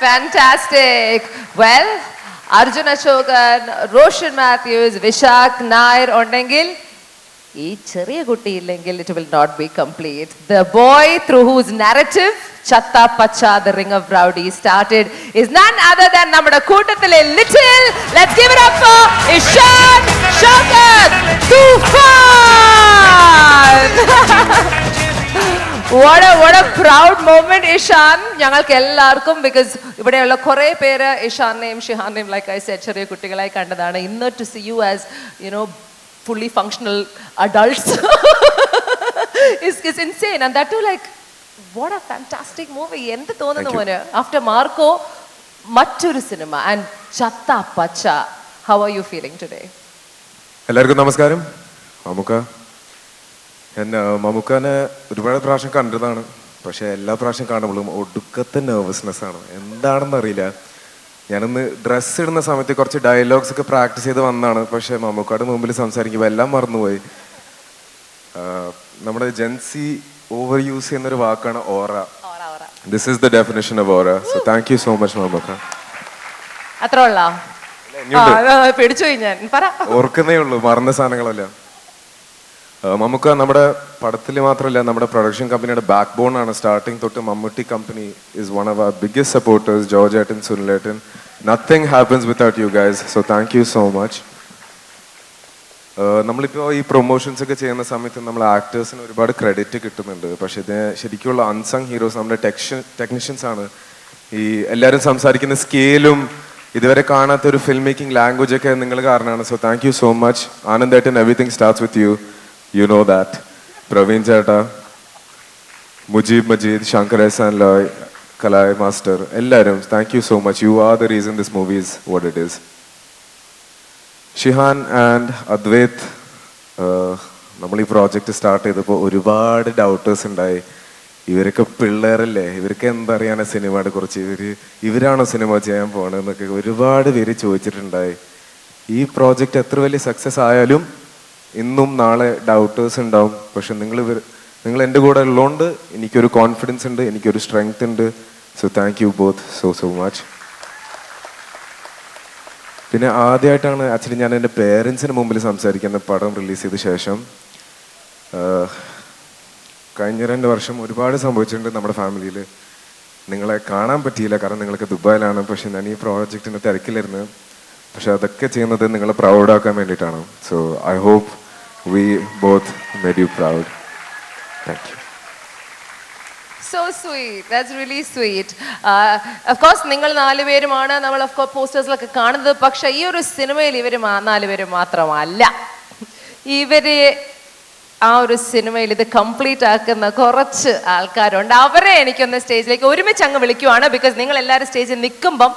Fantastic. Well, Arjun Ashokan, Roshan Matthews, Vishak Nair ഉണ്ടെങ്കിൽ ഈ ചെറിയ കുട്ടിയില്ലെങ്കിൽ it will not be complete. The boy through whose narrative Chatta Pacha, the Ring of Rowdy started is none other than നമ്മുടെ കൂട്ടത്തിലെ little. Let's give it up for Ishan Shaukat Tufan. What a proud moment, Ishan. ഞങ്ങൾക്ക് എല്ലാവർക്കും, because ഇവിടെയുള്ള കുറേ പേര് ഇഷാനെയും ഷിഹാനെയും like I said ചെറിയ കുട്ടികളായി കണ്ടതാണ്. ഇന്ന് to see you as fully functional adults is insane, and that too, like, what a fantastic movie. എന്ത് തോന്നുന്നു മോനെ after Marco മറ്റൊരു cinema and Chatta Pacha? How are you feeling today? എല്ലാവർക്കും നമസ്കാരം. മമ്മൂക്കാനെ ഒരുപാട് പ്രാവശ്യം കണ്ടതാണ്, പക്ഷെ എല്ലാ പ്രാവശ്യം കാണുമ്പോഴും ഒടുക്കത്തെ നെർവസ്നെസ് ആണ്, എന്താണെന്ന് അറിയില്ല. ഞാനൊന്ന് ഡ്രസ്സ് ഇടുന്ന സമയത്ത് കുറച്ച് ഡയലോഗ്സ് ഒക്കെ പ്രാക്ടീസ് ചെയ്ത് വന്നതാണ്, പക്ഷെ മമ്മൂക്കാട് മുമ്പിൽ സംസാരിക്കുമ്പോൾ എല്ലാം മറന്നുപോയി. നമ്മുടെ ജെൻസി ഓവർ യൂസ് ചെയ്യുന്നൊരു വാക്കാണ് aura. This is the definition of aura. So thank you so much Mammukka. അത്ര പിടിച്ചു ഞാൻ ഓർക്കുന്നേ ഉള്ളൂ, മറന്ന സാധനങ്ങളല്ല. മമ്മൂക്ക നമ്മുടെ പടത്തിൽ മാത്രമല്ല, നമ്മുടെ പ്രൊഡക്ഷൻ കമ്പനിയുടെ ബാക്ക് ബോൺ ആണ്. സ്റ്റാർട്ടിങ് തൊട്ട് Mammootty company is one of our biggest supporters. George ഏട്ടൻ, സുനിലേട്ടൻ, nothing happens without you guys. So thank you so much. നമ്മളിപ്പോൾ ഈ പ്രൊമോഷൻസ് ഒക്കെ ചെയ്യുന്ന സമയത്ത് നമ്മൾ ആക്ടേഴ്സിന് ഒരുപാട് ക്രെഡിറ്റ് കിട്ടുന്നുണ്ട്, പക്ഷെ ഇത് ശരിക്കുള്ള അൺസങ് ഹീറോസ് നമ്മുടെ ടെക്നീഷ്യൻസ് ആണ്. ഈ എല്ലാവരും സംസാരിക്കുന്ന സ്കെയിലും ഇതുവരെ കാണാത്ത ഒരു ഫിൽം മേക്കിംഗ് ലാംഗ്വേജ് ഒക്കെ നിങ്ങൾ കാരണമാണ്. So thank you so much. Anand ഏട്ടൻ, everything starts with you. You know that. Praveen Chata, Mujib Majid, Shankar Ehsan Loy, Kalai Master, ellarum, thank you so much. You are the reason this movie is what it is. Shihan and Advait, നമ്മൾ ഈ project start ചെയ്തപ്പോൾ ഒരുപാട് ഡൗട്ടേഴ്സ് ഉണ്ടായി. ഇവരൊക്കെ പിള്ളേരല്ലേ, ഇവർക്ക് എന്തറിയാനാ സിനിമയെ കുറിച്ച്, ഇവരാണോ സിനിമ ചെയ്യാൻ പോകണമെന്നൊക്കെ ഒരുപാട് പേര് ചോദിച്ചിട്ടുണ്ടായി. ഈ പ്രോജക്റ്റ് എത്ര വലിയ സക്സസ് ആയാലും ഇന്നും നാളെ ഡൗട്ടേഴ്സ് ഉണ്ടാവും, പക്ഷെ നിങ്ങൾ എൻ്റെ കൂടെ ഉള്ളതുകൊണ്ട് എനിക്കൊരു കോൺഫിഡൻസ് ഉണ്ട്, എനിക്കൊരു സ്ട്രെങ്ത് ഉണ്ട്. So thank you both so much. പിന്നെ ആദ്യമായിട്ടാണ് ആക്ച്വലി ഞാൻ എൻ്റെ പേരൻസിന് മുമ്പിൽ സംസാരിക്കുന്ന പടം റിലീസ് ചെയ്ത ശേഷം. കഴിഞ്ഞ 2 വർഷം ഒരുപാട് സംഭവിച്ചിട്ടുണ്ട് നമ്മുടെ ഫാമിലിയിൽ. നിങ്ങളെ കാണാൻ പറ്റിയില്ല, കാരണം നിങ്ങളൊക്കെ ദുബായിലാണ്. പക്ഷെ ഞാൻ ഈ പ്രോജക്റ്റിന് തിരക്കിലായിരുന്നു, പക്ഷെ അതൊക്കെ ചെയ്യുന്നത് നിങ്ങളെ പ്രൗഡാക്കാൻ വേണ്ടിയിട്ടാണ്. So I hope we both made you proud. Thank you. So sweet. That's really sweet. Of course നിങ്ങൾ 4 പേരുമാണ് നമ്മൾ of course പോസ്റ്റേഴ്സിലൊക്കെ കാണുന്നത്, പക്ഷെ ഈ ഒരു സിനിമയിൽ ഇവർ 4 പേര് മാത്രമല്ല. ഇവര് ആ ഒരു സിനിമയിൽ ഇത് കംപ്ലീറ്റ് ആക്കുന്ന കുറച്ച് ആൾക്കാരുണ്ട്. അവരെ എനിക്കൊന്ന് സ്റ്റേജിലേക്ക് ഒരുമിച്ച് അങ്ങ് വിളിക്കുവാണ്. ബിക്കോസ് നിങ്ങൾ എല്ലാവരും സ്റ്റേജിൽ നിൽക്കുമ്പം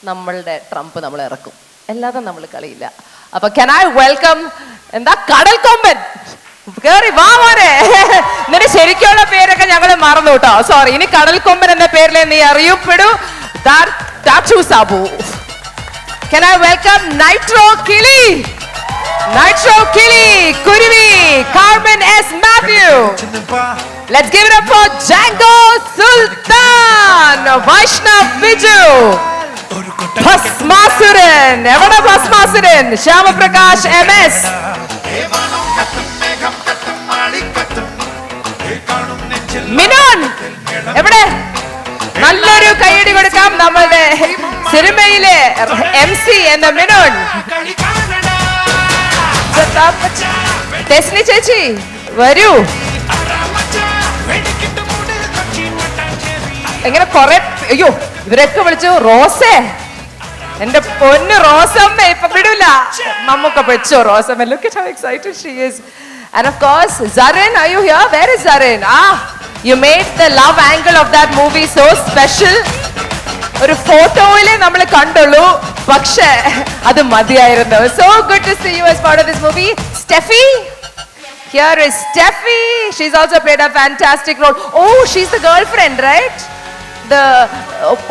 നമ്മളുടെ ട്രംപ് നമ്മൾ ഇറക്കും, അല്ലാതെ നമ്മൾ കളിയില്ല. അപ്പൊ can I welcome എന്താ കടൽ കൊമ്പൻ, കേറി വാ മോനെ. നിന്റെ ശരിക്കുള്ള പേരൊക്കെ ഞങ്ങൾ മറന്നു കേട്ടോ, സോറി. ഇനി കടൽ കൊമ്പൻ എന്ന പേരിലെ നീ അറിയപ്പെടൂ. Can I welcome Nitro Kili? Nitro Kili, Kurivi, Carmen S. Matthew. Let's give it up for Django Sultan, Vaishnav Viju, Bhasmasuran, Evada Bhasmasuran, Shyama Prakash MS. Menon എവിടെ? നല്ലൊരു കൈയടി കൊടുക്കാം നമ്മളുടെ സിനിമയിലെ MC എന്ന മിനോൻ. ടെസ്നി ചേച്ചി വരൂ. എങ്ങനെ കൊറേ, അയ്യോ ഇവരൊക്കെ വിളിച്ചു റോസേ, എന്റെ പൊന്ന് റോസമ്മ ഇപ്പൊ വിടൂല. മമ്മൊക്കെ വെച്ചോ Rosamma. Look at how excited she is. And of course, Zarin, are you here? Where is Zarin? You made the love angle of that movie so special. ഒരു ഫോട്ടോയിലെ നമ്മൾ കണ്ടുള്ളൂ, പക്ഷേ അത് മതിയായിരുന്നു. So good to see you as part of this movie. Steffi, here is Steffi. She's also played a fantastic role. Oh, she's the girlfriend, right? The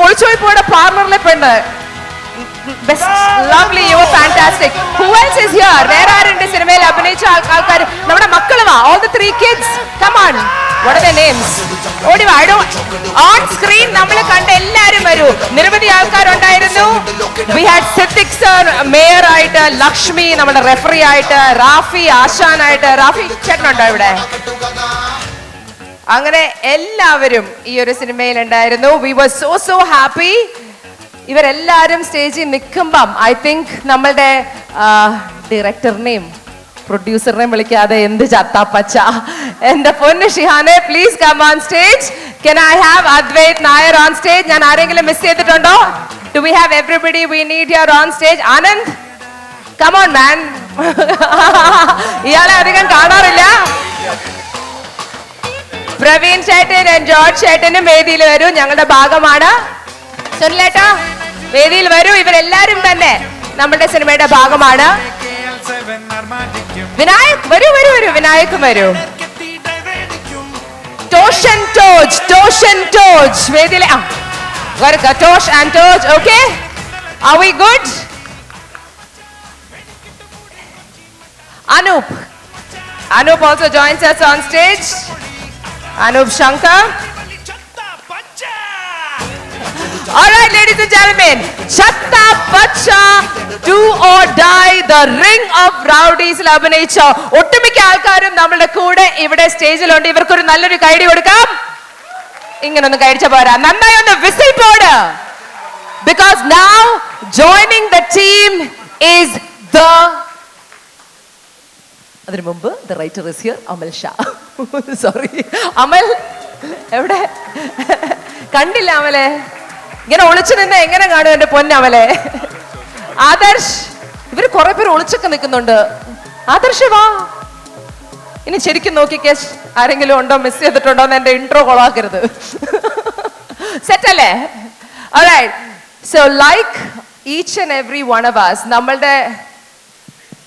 ഒളിച്ചോയി പോയുടെ പാർലറിലെ പെണ്ണ്. Best, lovely, you were fantastic. Who else is here? Where are in the cinema അഭിനയിച്ച ആൾക്കാർ? നമ്മുടെ മക്കളുവാ, all the 3 kids. Come on. What are their names? ഓടിവാ. I don't. On screen നമ്മൾ കണ്ട എല്ലാരും വരൂ. നിരവധി ആൾക്കാരുണ്ടായിരുന്നു. We had Siddhik sir mayor ആയിട്ട്, ലക്ഷ്മി നമ്മുടെ റെഫറി ആയിട്ട്, റാഫി ആശാനായിട്ട്. റാഫി ചേട്ടനുണ്ടോ ഇവിടെ? അങ്ങനെ എല്ലാവരും ഈ ഒരു സിനിമയിൽ ഉണ്ടായിരുന്നു. We were so happy. ഇവരെല്ലാരും സ്റ്റേജിൽ നിൽക്കുമ്പം ഐ തിങ്ക് നമ്മളുടെ ഡയറക്ടറിനെയും പ്രൊഡ്യൂസറിനെയും വിളിക്കാതെ എന്ത് ചത്താപ്പച്ച. എന്റെ പൊന്ന് ഷിഹാനെ, please come on stage. Can I have Advait Nair on stage? ഞാൻ ആരെങ്കിലും മിസ് ചെയ്തിട്ടുണ്ടോ? Do we have everybody we need here on stage? Anand, come on man. ഇയാളെ അധികം കാണാറില്ല. പ്രവീൺ ചേട്ടൻ ആൻഡ് ജോർജ് ചേട്ടനും വേദിയിൽ വരൂ, ഞങ്ങളുടെ ഭാഗമാണ്. സുനിലേട്ടാ വേദിയിൽ വരൂ. ഇവരെല്ലാരും തന്നെ നമ്മുടെ സിനിമയുടെ ഭാഗമാണ്. വിനായക് വരൂ വരൂ വരൂ. വിനായകും വരൂ. ടോഷ് ആൻഡ് ടോജ് വേദിയിലെ Tosh and Toj. Okay, are we good? Anoop also joins us on stage. Anoop Shankar. All right, ladies and gentlemen, Chatta Pacha, Do or Die, The Ring of Rowdies അഭിനയിച്ച ഒട്ടുമിക്ക ആൾക്കാരും നമ്മളുടെ കൂടെ ഇവിടെ സ്റ്റേജിലുണ്ട്. ഇവർക്കൊരു നല്ലൊരു കൈഡി കൊടുക്കാം. ഇങ്ങനൊന്നും കഴിച്ച പോരാ, നന്നായി ഒന്ന് വിസിൽ പോട്. Because now joining the team is the അതിനു മുമ്പ് the writer is here, Amal Shah. Sorry Amal എവിടെ? കണ്ടില്ല അമലെ. ഇങ്ങനെ ഒളിച്ചു നിന്ന് എങ്ങനെ കാണും എന്റെ പൊന്നമലെ? ആദർശ്, ഇവര് കുറെ പേര് ഒളിച്ചൊക്കെ നിൽക്കുന്നുണ്ട്. ആദർശ് വാ. ഇനി ശരിക്കും നോക്കിക്കേ, ആരെങ്കിലും ഉണ്ടോ മിസ് ചെയ്തിട്ടുണ്ടോ എന്ന് എന്റെ ഇൻട്രോ കൊളാക്കരുത്. സെറ്റ് അല്ലേ? Alright, so like each and every one of us, നമ്മളുടെ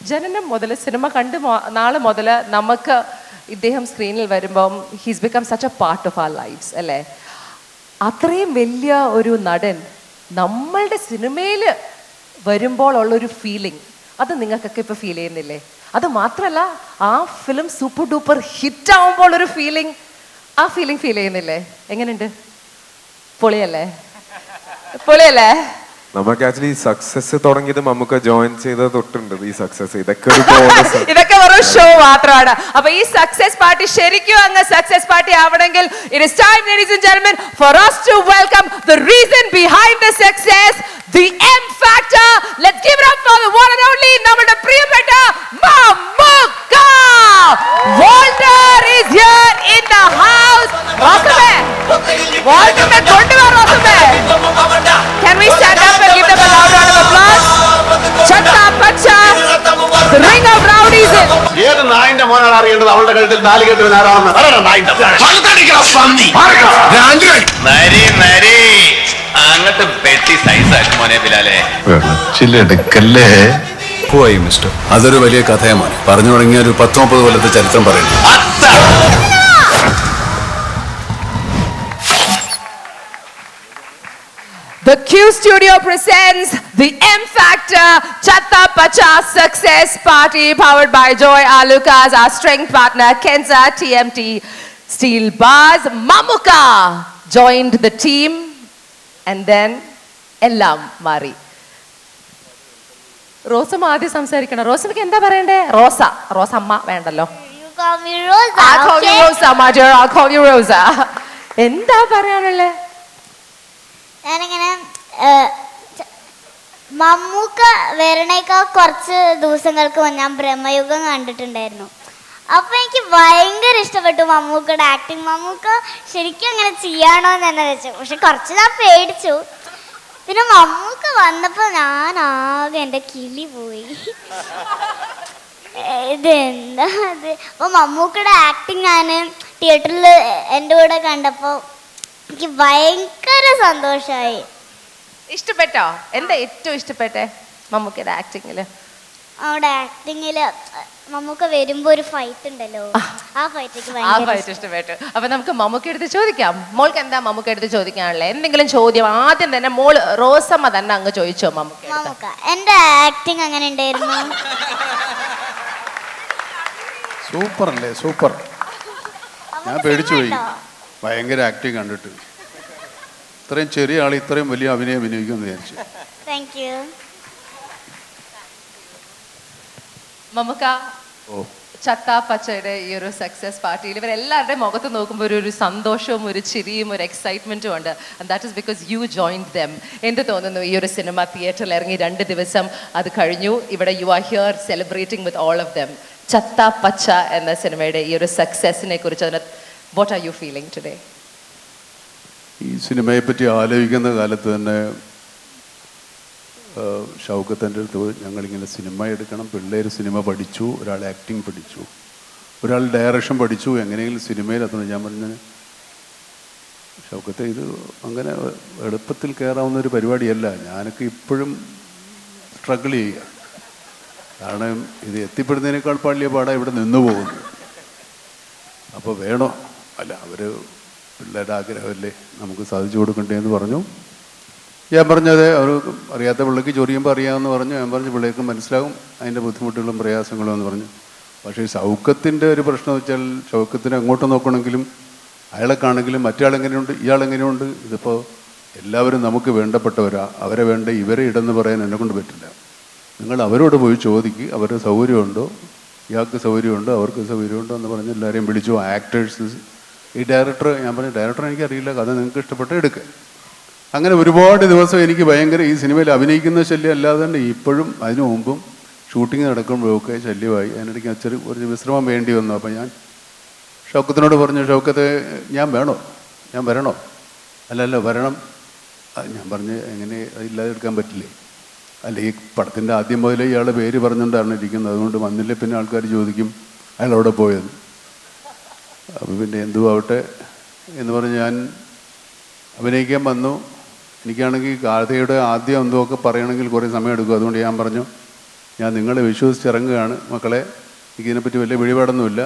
ജനനം മുതൽ സിനിമ കണ്ട് നാളെ മുതൽ നമുക്ക് ഇദ്ദേഹം സ്ക്രീനിൽ വരുമ്പം he's become such a part of our lives അല്ലേ? അത്രയും വലിയ ഒരു നടൻ നമ്മളുടെ സിനിമയിൽ വരുമ്പോൾ ഉള്ളൊരു ഫീലിംഗ് അത് നിങ്ങൾക്കൊക്കെ ഇപ്പോൾ ഫീൽ ചെയ്യുന്നില്ലേ? അത് മാത്രമല്ല, ആ ഫിലിം സൂപ്പർ ഡൂപ്പർ ഹിറ്റ് ആവുമ്പോൾ ഒരു ഫീലിംഗ്, ആ ഫീലിംഗ് ഫീൽ ചെയ്യുന്നില്ലേ? എങ്ങനെയുണ്ട്? പൊളിയല്ലേ? പൊളിയല്ലേ? നമുക്ക് ആക്ച്വലി സക്സസ് തുടങ്ങിയത് നമുക്ക് ജോയിൻ ചെയ്തത് തൊട്ടുണ്ട് ഈ സക്സസ്. ഇതൊക്കെ ഒരു ബോണസ്, ഇതൊക്കെ വെറും ഷോ മാത്രമാണ്. അപ്പൊ ഈ സക്സസ് പാർട്ടി ശരിക്കും അങ്ങ് സക്സസ് പാർട്ടി ആവണമെങ്കിൽ it is time, ladies and gentlemen, for us to welcome the reason behind the success, the M factor. Let's give it up for the one and only നമ്മുടെ പ്രിയപ്പെട്ട Mammukka. Walter is here in the house. റോസമ്മേ, വാൾട്ടറിനെ കൊണ്ടുവാ റോസമ്മേ. Can we stand up and give them a loud round of applause? Chatta Pacha, The Ring of Rowdies. ഏത് നായിന്റെ മോനാണ് അറിയേണ്ടത് അവളുടെ കഴുത്തിൽ താലി കെട്ടുന്ന ആരാണെന്ന്? അങ്ങോട്ട് വെട്ടി സൈസാക്കി മോനെ ബിലാലെ. ചില്ലെടുക്കല്ലേ പോയി മിസ്റ്റർ. അതൊരു വലിയ കഥയാണ്. പറഞ്ഞു തുടങ്ങിയ ഒരു 10-30 കൊല്ലത്തെ ചരിത്രം പറയുന്നു. The Q Studio presents the M Factor Chatta Pacha Success Party powered by Joy Alucas, our strength partner Kenza TMT Steel Bars. Mamuka joined the team and then Ellam Mari. Rosamma ആദ്യം സംസാരിക്കണം. റോസമ്മക്ക് എന്താ പറയണ്ടേ? റോസമ്മ വേണ്ടല്ലോ. I'll call you Rosa, my dear. I'll call you Rosa. എന്താ പറയാനുള്ളേ? ഞാനിങ്ങനെ മമ്മൂക്ക വരണേക്കാൾ കുറച്ച് ദിവസങ്ങൾക്ക് മുന്നേ ഞാൻ ബ്രഹ്മയുഗം കണ്ടിട്ടുണ്ടായിരുന്നു. അപ്പോൾ എനിക്ക് ഭയങ്കര ഇഷ്ടപ്പെട്ടു മമ്മൂക്കയുടെ ആക്ടിങ്. മമ്മൂക്ക ശരിക്കും അങ്ങനെ ചെയ്യാണോ എന്ന് തന്നെ വെച്ചു. പക്ഷെ കുറച്ച് ഞാൻ പേടിച്ചു. പിന്നെ മമ്മൂക്ക വന്നപ്പോൾ ഞാനാകെ എൻ്റെ കിളി പോയി. ഇതെന്താ അത്? അപ്പോൾ മമ്മൂക്കയുടെ ആക്ടിങ് ഞാൻ തിയേറ്ററിൽ എൻ്റെ കൂടെ കണ്ടപ്പോൾ എനിക്ക് ഭയങ്കര സന്തോഷമായി. ഇഷ്ടപ്പെട്ടോ? എന്താ ഏറ്റവും ഇഷ്ടപ്പെട്ടെ മമ്മൂക്കയുടെ ആക്ടിങ്ങില്? അവിടെ ആക്ടിങ്ങില് മമ്മൂക്ക വരുമ്പോ ഒരു ഫൈറ്റ് ഉണ്ടല്ലോ, ആ ഫൈറ്റ് ഇഷ്ടപ്പെട്ടു. അപ്പൊ നമുക്ക് മമ്മൂക്ക എടുത്ത് ചോദിക്കാം. മോൾക്ക് എന്താ മമ്മൂക്ക എടുത്ത് ചോദിക്കാനുള്ളത്? എന്തെങ്കിലും ചോദ്യം ആദ്യം തന്നെ മോള് റോസമ്മ തന്നെ അങ്ങ് ചോദിച്ചോ മമ്മൂക്ക. എന്റെ ആക്ടിങ് അങ്ങനെ ഉണ്ടായിരുന്നു? സൂപ്പർ അല്ലേ? സൂപ്പർ. ഞാൻ പേടിച്ചു പോയി ഭയങ്കര ആക്ടിങ് കണ്ടിട്ട്. ഇത്രയും ചെറിയ ആൾ ഇത്രയും വലിയ അഭിനയം അഭിനയിക്കുമെന്ന് വിചാരിച്ചു. Thank you Mammookka. ചത്ത പച്ചയുടെ ഈ ഒരു സക്സസ് പാർട്ടിയിൽ ഇവരെല്ലാവരുടെയും മുഖത്ത് നോക്കുമ്പോൾ ഒരു സന്തോഷവും ഒരു ചിരിയും ഒരു എക്സൈറ്റ്മെന്റും ഉണ്ട്. And that is because you joined them. എന്ത് തോന്നുന്നു? ഈ ഒരു സിനിമ തിയേറ്ററിൽ ഇറങ്ങി 2 ദിവസം അത് കഴിഞ്ഞു. ഇവിടെ you are here celebrating with all of them. ചത്ത പച്ച എന്ന സിനിമയുടെ ഈ ഒരു സക്സസിനെ കുറിച്ച് what are you feeling today? ഈ സിനിമയെ പറ്റി ആലോചിക്കുന്ന കാലത്ത് തന്നെ ഷൗക്കത്തിൻ്റെ അടുത്ത് ഞങ്ങളിങ്ങനെ സിനിമ എടുക്കണം, പിള്ളേർ സിനിമ പഠിച്ചു, ഒരാൾ ആക്ടിങ് പഠിച്ചു, ഒരാൾ ഡയറക്ഷൻ പഠിച്ചു, എങ്ങനെയെങ്കിലും സിനിമയിൽ എത്തണം. ഞാൻ പറഞ്ഞു ഷൗക്കത്തെ ഇത് അങ്ങനെ എളുപ്പത്തിൽ കയറാവുന്ന ഒരു പരിപാടിയല്ല, ഞാനൊക്കെ ഇപ്പോഴും സ്ട്രഗിൾ ചെയ്യുക. കാരണം ഇത് എത്തിപ്പെടുന്നതിനേക്കാൾ വലിയ പാടാണ് ഇവിടെ നിന്നു പോകുന്നു. അപ്പോൾ വേണോ? അല്ല, അവർ പിള്ളേരുടെ ആഗ്രഹമല്ലേ, നമുക്ക് സാധിച്ചു കൊടുക്കണ്ടേ എന്ന് പറഞ്ഞു. ഞാൻ പറഞ്ഞത് അവർ അറിയാത്ത പിള്ളേർക്ക് ചൊറിയുമ്പോൾ അറിയാമെന്ന് പറഞ്ഞു. ഞാൻ പറഞ്ഞു പിള്ളേർക്ക് മനസ്സിലാവും അതിൻ്റെ ബുദ്ധിമുട്ടുകളും പ്രയാസങ്ങളും എന്ന് പറഞ്ഞു. പക്ഷേ ഷൗക്കത്തിൻ്റെ ഒരു പ്രശ്നം വെച്ചാൽ ഷൗക്കത്തിന് അങ്ങോട്ട് നോക്കണമെങ്കിലും അയാളെക്കാണെങ്കിലും മറ്റയാളെങ്ങനെയുണ്ട് ഇയാളെങ്ങനെയുണ്ട്. ഇതിപ്പോൾ എല്ലാവരും നമുക്ക് വേണ്ടപ്പെട്ടവരാ, അവരെ വേണ്ട ഇവരെ ഇടെന്ന് പറയാൻ എന്നെക്കൊണ്ട് പറ്റില്ല. നിങ്ങൾ അവരോട് പോയി ചോദിക്കുക, അവരുടെ സൗകര്യമുണ്ടോ, ഇയാൾക്ക് സൗകര്യമുണ്ടോ, അവർക്ക് സൗകര്യമുണ്ടോ എന്ന് പറഞ്ഞ് എല്ലാവരെയും വിളിച്ചു. ആക്ടേഴ്സ്, ഈ ഡയറക്ടർ, ഞാൻ പറഞ്ഞു ഡയറക്ടർ എനിക്കറിയില്ല, കഥ നിങ്ങൾക്ക് ഇഷ്ടപ്പെട്ട് എടുക്കുക. അങ്ങനെ ഒരുപാട് ദിവസം എനിക്ക് ഭയങ്കര ഈ സിനിമയിൽ അഭിനയിക്കുന്ന ശല്യം അല്ലാതെ തന്നെ ഇപ്പോഴും അതിനു മുമ്പും ഷൂട്ടിങ് നടക്കുമ്പോഴൊക്കെ ശല്യമായി. അതിനിടയ്ക്ക് ഒരു വിശ്രമം വേണ്ടി വന്നു. അപ്പോൾ ഞാൻ ഷൗക്കത്തിനോട് പറഞ്ഞു, ഷൗക്കത്തെ ഞാൻ വേണോ, ഞാൻ വരണോ? അല്ലല്ല വരണം. ഞാൻ പറഞ്ഞ് എങ്ങനെ ഇല്ലാതെ എടുക്കാൻ പറ്റില്ലേ? അല്ല, ഈ പടത്തിൻ്റെ ആദ്യം മുതലേ ഇയാളുടെ പേര് പറഞ്ഞുകൊണ്ടാണ് ഇരിക്കുന്നത്, അതുകൊണ്ട് വന്നില്ലേ പിന്നെ ആൾക്കാർ ചോദിക്കും അയാൾ അവിടെ പോയത്. അപ്പോൾ പിന്നെ എന്തു ആവട്ടെ എന്ന് പറഞ്ഞ് ഞാൻ അഭിനയിക്കാൻ വന്നു. എനിക്കാണെങ്കിൽ കഥയുടെ ആദ്യം എന്തൊക്കെ പറയണമെങ്കിൽ കുറേ സമയം എടുക്കും. അതുകൊണ്ട് ഞാൻ പറഞ്ഞു ഞാൻ നിങ്ങളെ വിശ്വസിച്ചിറങ്ങുകയാണ് മക്കളെ, എനിക്കിതിനെപ്പറ്റി വലിയ പിടിപാടൊന്നുമില്ല.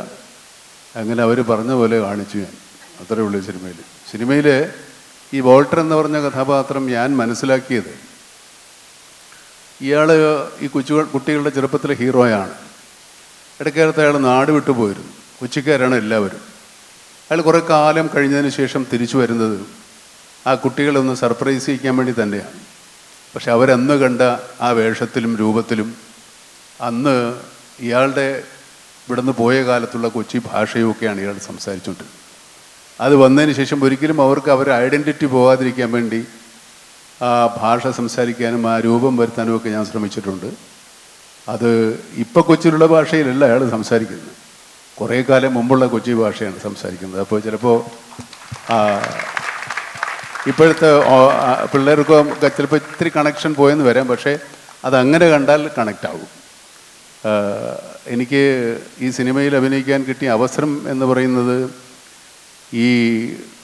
അങ്ങനെ അവർ പറഞ്ഞ പോലെ കാണിച്ചു ഞാൻ. അത്രേ ഉള്ളൂ സിനിമയിൽ. സിനിമയിൽ ഈ വോൾട്ടർ എന്ന് പറഞ്ഞ കഥാപാത്രം ഞാൻ മനസ്സിലാക്കിയത്, ഇയാൾ ഈ കുട്ടികളുടെ ചെറുപ്പത്തിലെ ഹീറോയാണ്. ഇടയ്ക്കാലത്ത് അയാൾ നാട് വിട്ടു പോയിരുന്നു. കൊച്ചിക്കാരാണ് എല്ലാവരും. അയാൾ കുറേ കാലം കഴിഞ്ഞതിന് ശേഷം തിരിച്ചു വരുന്നത് ആ കുട്ടികളെ ഒന്ന് സർപ്രൈസ് ചെയ്യിക്കാൻ വേണ്ടി തന്നെയാണ്. പക്ഷെ അവരന്ന് കണ്ട ആ വേഷത്തിലും രൂപത്തിലും അന്ന് ഇയാളുടെ ഇവിടുന്ന് പോയ കാലത്തുള്ള കൊച്ചി ഭാഷയുമൊക്കെയാണ് ഇയാൾ സംസാരിച്ചുകൊണ്ടിരുന്നത്. അത് വന്നതിന് ശേഷം ഒരിക്കലും അവർക്ക് അവരുടെ ഐഡൻറ്റിറ്റി പോകാതിരിക്കാൻ വേണ്ടി ആ ഭാഷ സംസാരിക്കാനും ആ രൂപം വരുത്താനും ഒക്കെ ഞാൻ ശ്രമിച്ചിട്ടുണ്ട്. അത് ഇപ്പോൾ കൊച്ചിയിലുള്ള ഭാഷയിലല്ല അയാൾ സംസാരിക്കുന്നത്, കുറേ കാലം മുമ്പുള്ള കൊച്ചി ഭാഷയാണ് സംസാരിക്കുന്നത്. അപ്പോൾ ചിലപ്പോൾ ഇപ്പോഴത്തെ പിള്ളേർക്ക് ചിലപ്പോൾ ഇത്തിരി കണക്ഷൻ പോയെന്ന് വരാം, പക്ഷേ അതങ്ങനെ കണ്ടാൽ കണക്റ്റ് ആകും. എനിക്ക് ഈ സിനിമയിൽ അഭിനയിക്കാൻ കിട്ടിയ അവസരം എന്ന് പറയുന്നത് ഈ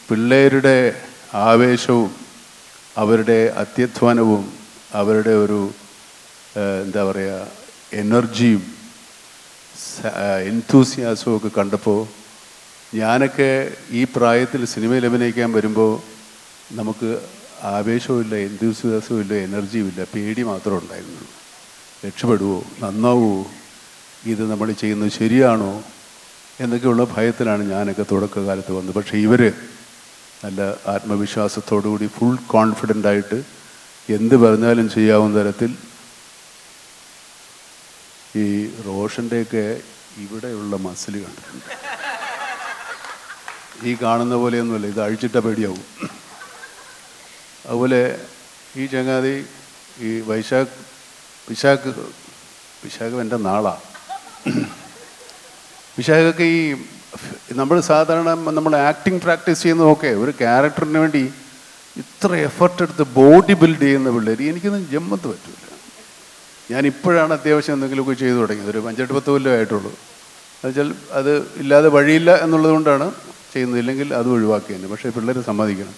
പിള്ളേരുടെ ആവേശവും അവരുടെ അത്യധ്വാനവും അവരുടെ ഒരു എന്താ പറയുക എനർജിയും എൻതൂസിയാസവും ഒക്കെ കണ്ടപ്പോൾ ഞാനൊക്കെ ഈ പ്രായത്തിൽ സിനിമയിൽ അഭിനയിക്കാൻ വരുമ്പോൾ നമുക്ക് ആവേശവും ഇല്ല, എൻതൂസിയാസവും ഇല്ല, എനർജിയും ഇല്ല, പേടി മാത്രമേ ഉണ്ടായിരുന്നുള്ളൂ. രക്ഷപ്പെടുവോ, നന്നാവുമോ, ഇത് നമ്മൾ ചെയ്യുന്നത് ശരിയാണോ എന്നൊക്കെയുള്ള ഭയത്തിലാണ് ഞാനൊക്കെ തുടക്കകാലത്ത് വന്നത്. പക്ഷേ ഇവർ നല്ല ആത്മവിശ്വാസത്തോടുകൂടി ഫുൾ കോൺഫിഡൻ്റായിട്ട് എന്ത് പറഞ്ഞാലും ചെയ്യാവുന്ന തരത്തിൽ ഈ റോഷൻ്റെയൊക്കെ ഇവിടെയുള്ള മസിൽ കണ്ടിട്ടുണ്ട്. ഈ കാണുന്ന പോലെയൊന്നുമല്ല, ഇത് അഴിച്ചിട്ട പേടിയാവും. അതുപോലെ ഈ ചങ്ങാതി ഈ വിശാഖ് എൻ്റെ നാളാണ്. വിശാഖൊക്കെ ഈ നമ്മൾ സാധാരണ നമ്മൾ ആക്ടിങ് പ്രാക്ടീസ് ചെയ്യുന്നതൊക്കെ ഒരു ക്യാരക്ടറിന് വേണ്ടി ഇത്ര എഫർട്ട് എടുത്ത് ബോഡി ബിൽഡ് ചെയ്യുന്ന പിള്ളേർ എനിക്കൊന്നും ജമ്മത്ത് പറ്റില്ല. ഞാൻ ഇപ്പോഴാണ് അത്യാവശ്യം എന്തെങ്കിലുമൊക്കെ ചെയ്തു തുടങ്ങിയത്, ഒരു 5-10 കൊല്ലമേ ആയിട്ടുള്ളൂ. എന്നുവെച്ചാൽ അത് ഇല്ലാതെ വഴിയില്ല എന്നുള്ളത് കൊണ്ടാണ് ചെയ്യുന്നത്, ഇല്ലെങ്കിൽ അത് ഒഴിവാക്കി തന്നെ. പക്ഷേ പിള്ളേർ സമ്മതിക്കണം.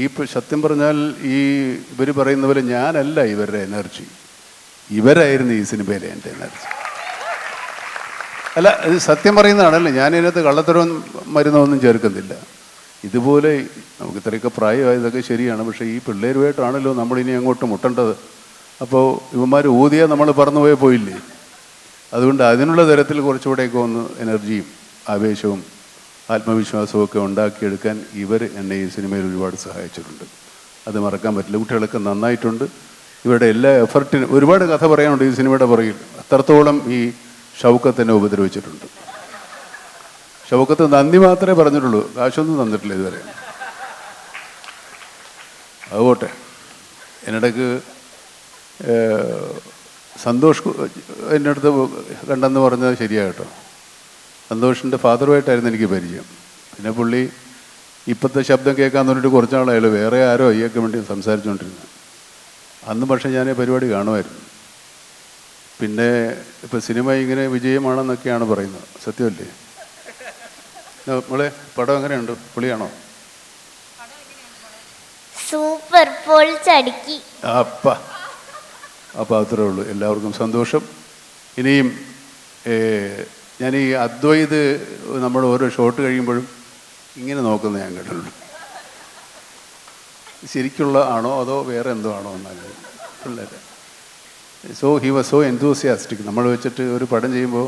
ഈ സത്യം പറഞ്ഞാൽ ഈ ഇവർ പറയുന്ന പോലെ ഞാനല്ല ഇവരുടെ എനർജി, ഇവരായിരുന്നു ഈ സിനിമയിലെ എൻ്റെ എനർജി. അല്ല, ഇത് സത്യം പറയുന്നതാണല്ലേ, ഞാൻ ഇതിനകത്ത് കള്ളത്തരവും മരുന്നൊന്നും ചേർക്കുന്നില്ല. ഇതുപോലെ നമുക്ക് ഇത്രയൊക്കെ പ്രായമായതൊക്കെ ശരിയാണ്, പക്ഷേ ഈ പിള്ളേരുമായിട്ടാണല്ലോ നമ്മളിനി അങ്ങോട്ട് മുട്ടേണ്ടത്. അപ്പോൾ ഇവന്മാർ ഊതിയാൽ നമ്മൾ പറന്നുപോയേ പോയില്ലേ. അതുകൊണ്ട് അതിനുള്ള തരത്തിൽ കുറച്ചുകൂടെയൊക്കെ ഒന്ന് എനർജിയും ആവേശവും ആത്മവിശ്വാസവും ഒക്കെ ഉണ്ടാക്കിയെടുക്കാൻ ഇവർ എന്നെ ഈ സിനിമയിൽ ഒരുപാട് സഹായിച്ചിട്ടുണ്ട്. അത് മറക്കാൻ പറ്റില്ല. കുട്ടികളൊക്കെ നന്നായിട്ടുണ്ട്. ഇവരുടെ എല്ലാ എഫർട്ടിനും ഒരുപാട് കഥ പറയാനുണ്ട് ഈ സിനിമയുടെ പുറകിൽ. അത്രത്തോളം ഈ ഷൗക്കത്ത് എന്നെ ഉപദ്രവിച്ചിട്ടുണ്ട്. ഷൗക്കത്ത് നന്ദി മാത്രമേ പറഞ്ഞിട്ടുള്ളൂ, കാശൊന്നും തന്നിട്ടില്ല ഇതുവരെ. അതുപോട്ടെ. എന്നിടയ്ക്ക് സന്തോഷ് എൻ്റെ അടുത്ത് കണ്ടെന്ന് പറഞ്ഞത് ശരിയാണ് കേട്ടോ. സന്തോഷിൻ്റെ ഫാദറുമായിട്ടായിരുന്നു എനിക്ക് പരിചയം. പിന്നെ പുള്ളി ഇപ്പോഴത്തെ ശബ്ദം കേൾക്കാൻ തോന്നിയിട്ട് കുറച്ചാളായാലും വേറെ ആരോ അയ്യൊക്കെ വേണ്ടി സംസാരിച്ചുകൊണ്ടിരുന്നത്. അന്ന് പക്ഷേ ഞാൻ പരിപാടി കാണുമായിരുന്നു. പിന്നെ ഇപ്പം സിനിമ ഇങ്ങനെ വിജയമാണെന്നൊക്കെയാണ് പറയുന്നത്, സത്യമല്ലേ? നമ്മളെ പടം എങ്ങനെയുണ്ട്? പുള്ളിയാണോ? സൂപ്പർ, പൊളിച്ചടുക്കി. അപ്പോൾ അത്രേ ഉള്ളൂ. എല്ലാവർക്കും സന്തോഷം. ഇനിയും ഞാൻ ഈ അദ്വൈത് നമ്മൾ ഓരോ ഷോട്ട് കഴിയുമ്പോഴും ഇങ്ങനെ നോക്കുന്നത് ഞാൻ കേട്ടുള്ളൂ. ശരിക്കുള്ള ആണോ അതോ വേറെ എന്തോ ആണോ എന്നാണ് പിള്ളേർ. He was so enthusiastic. നമ്മൾ വെച്ചിട്ട് ഒരു പടം ചെയ്യുമ്പോൾ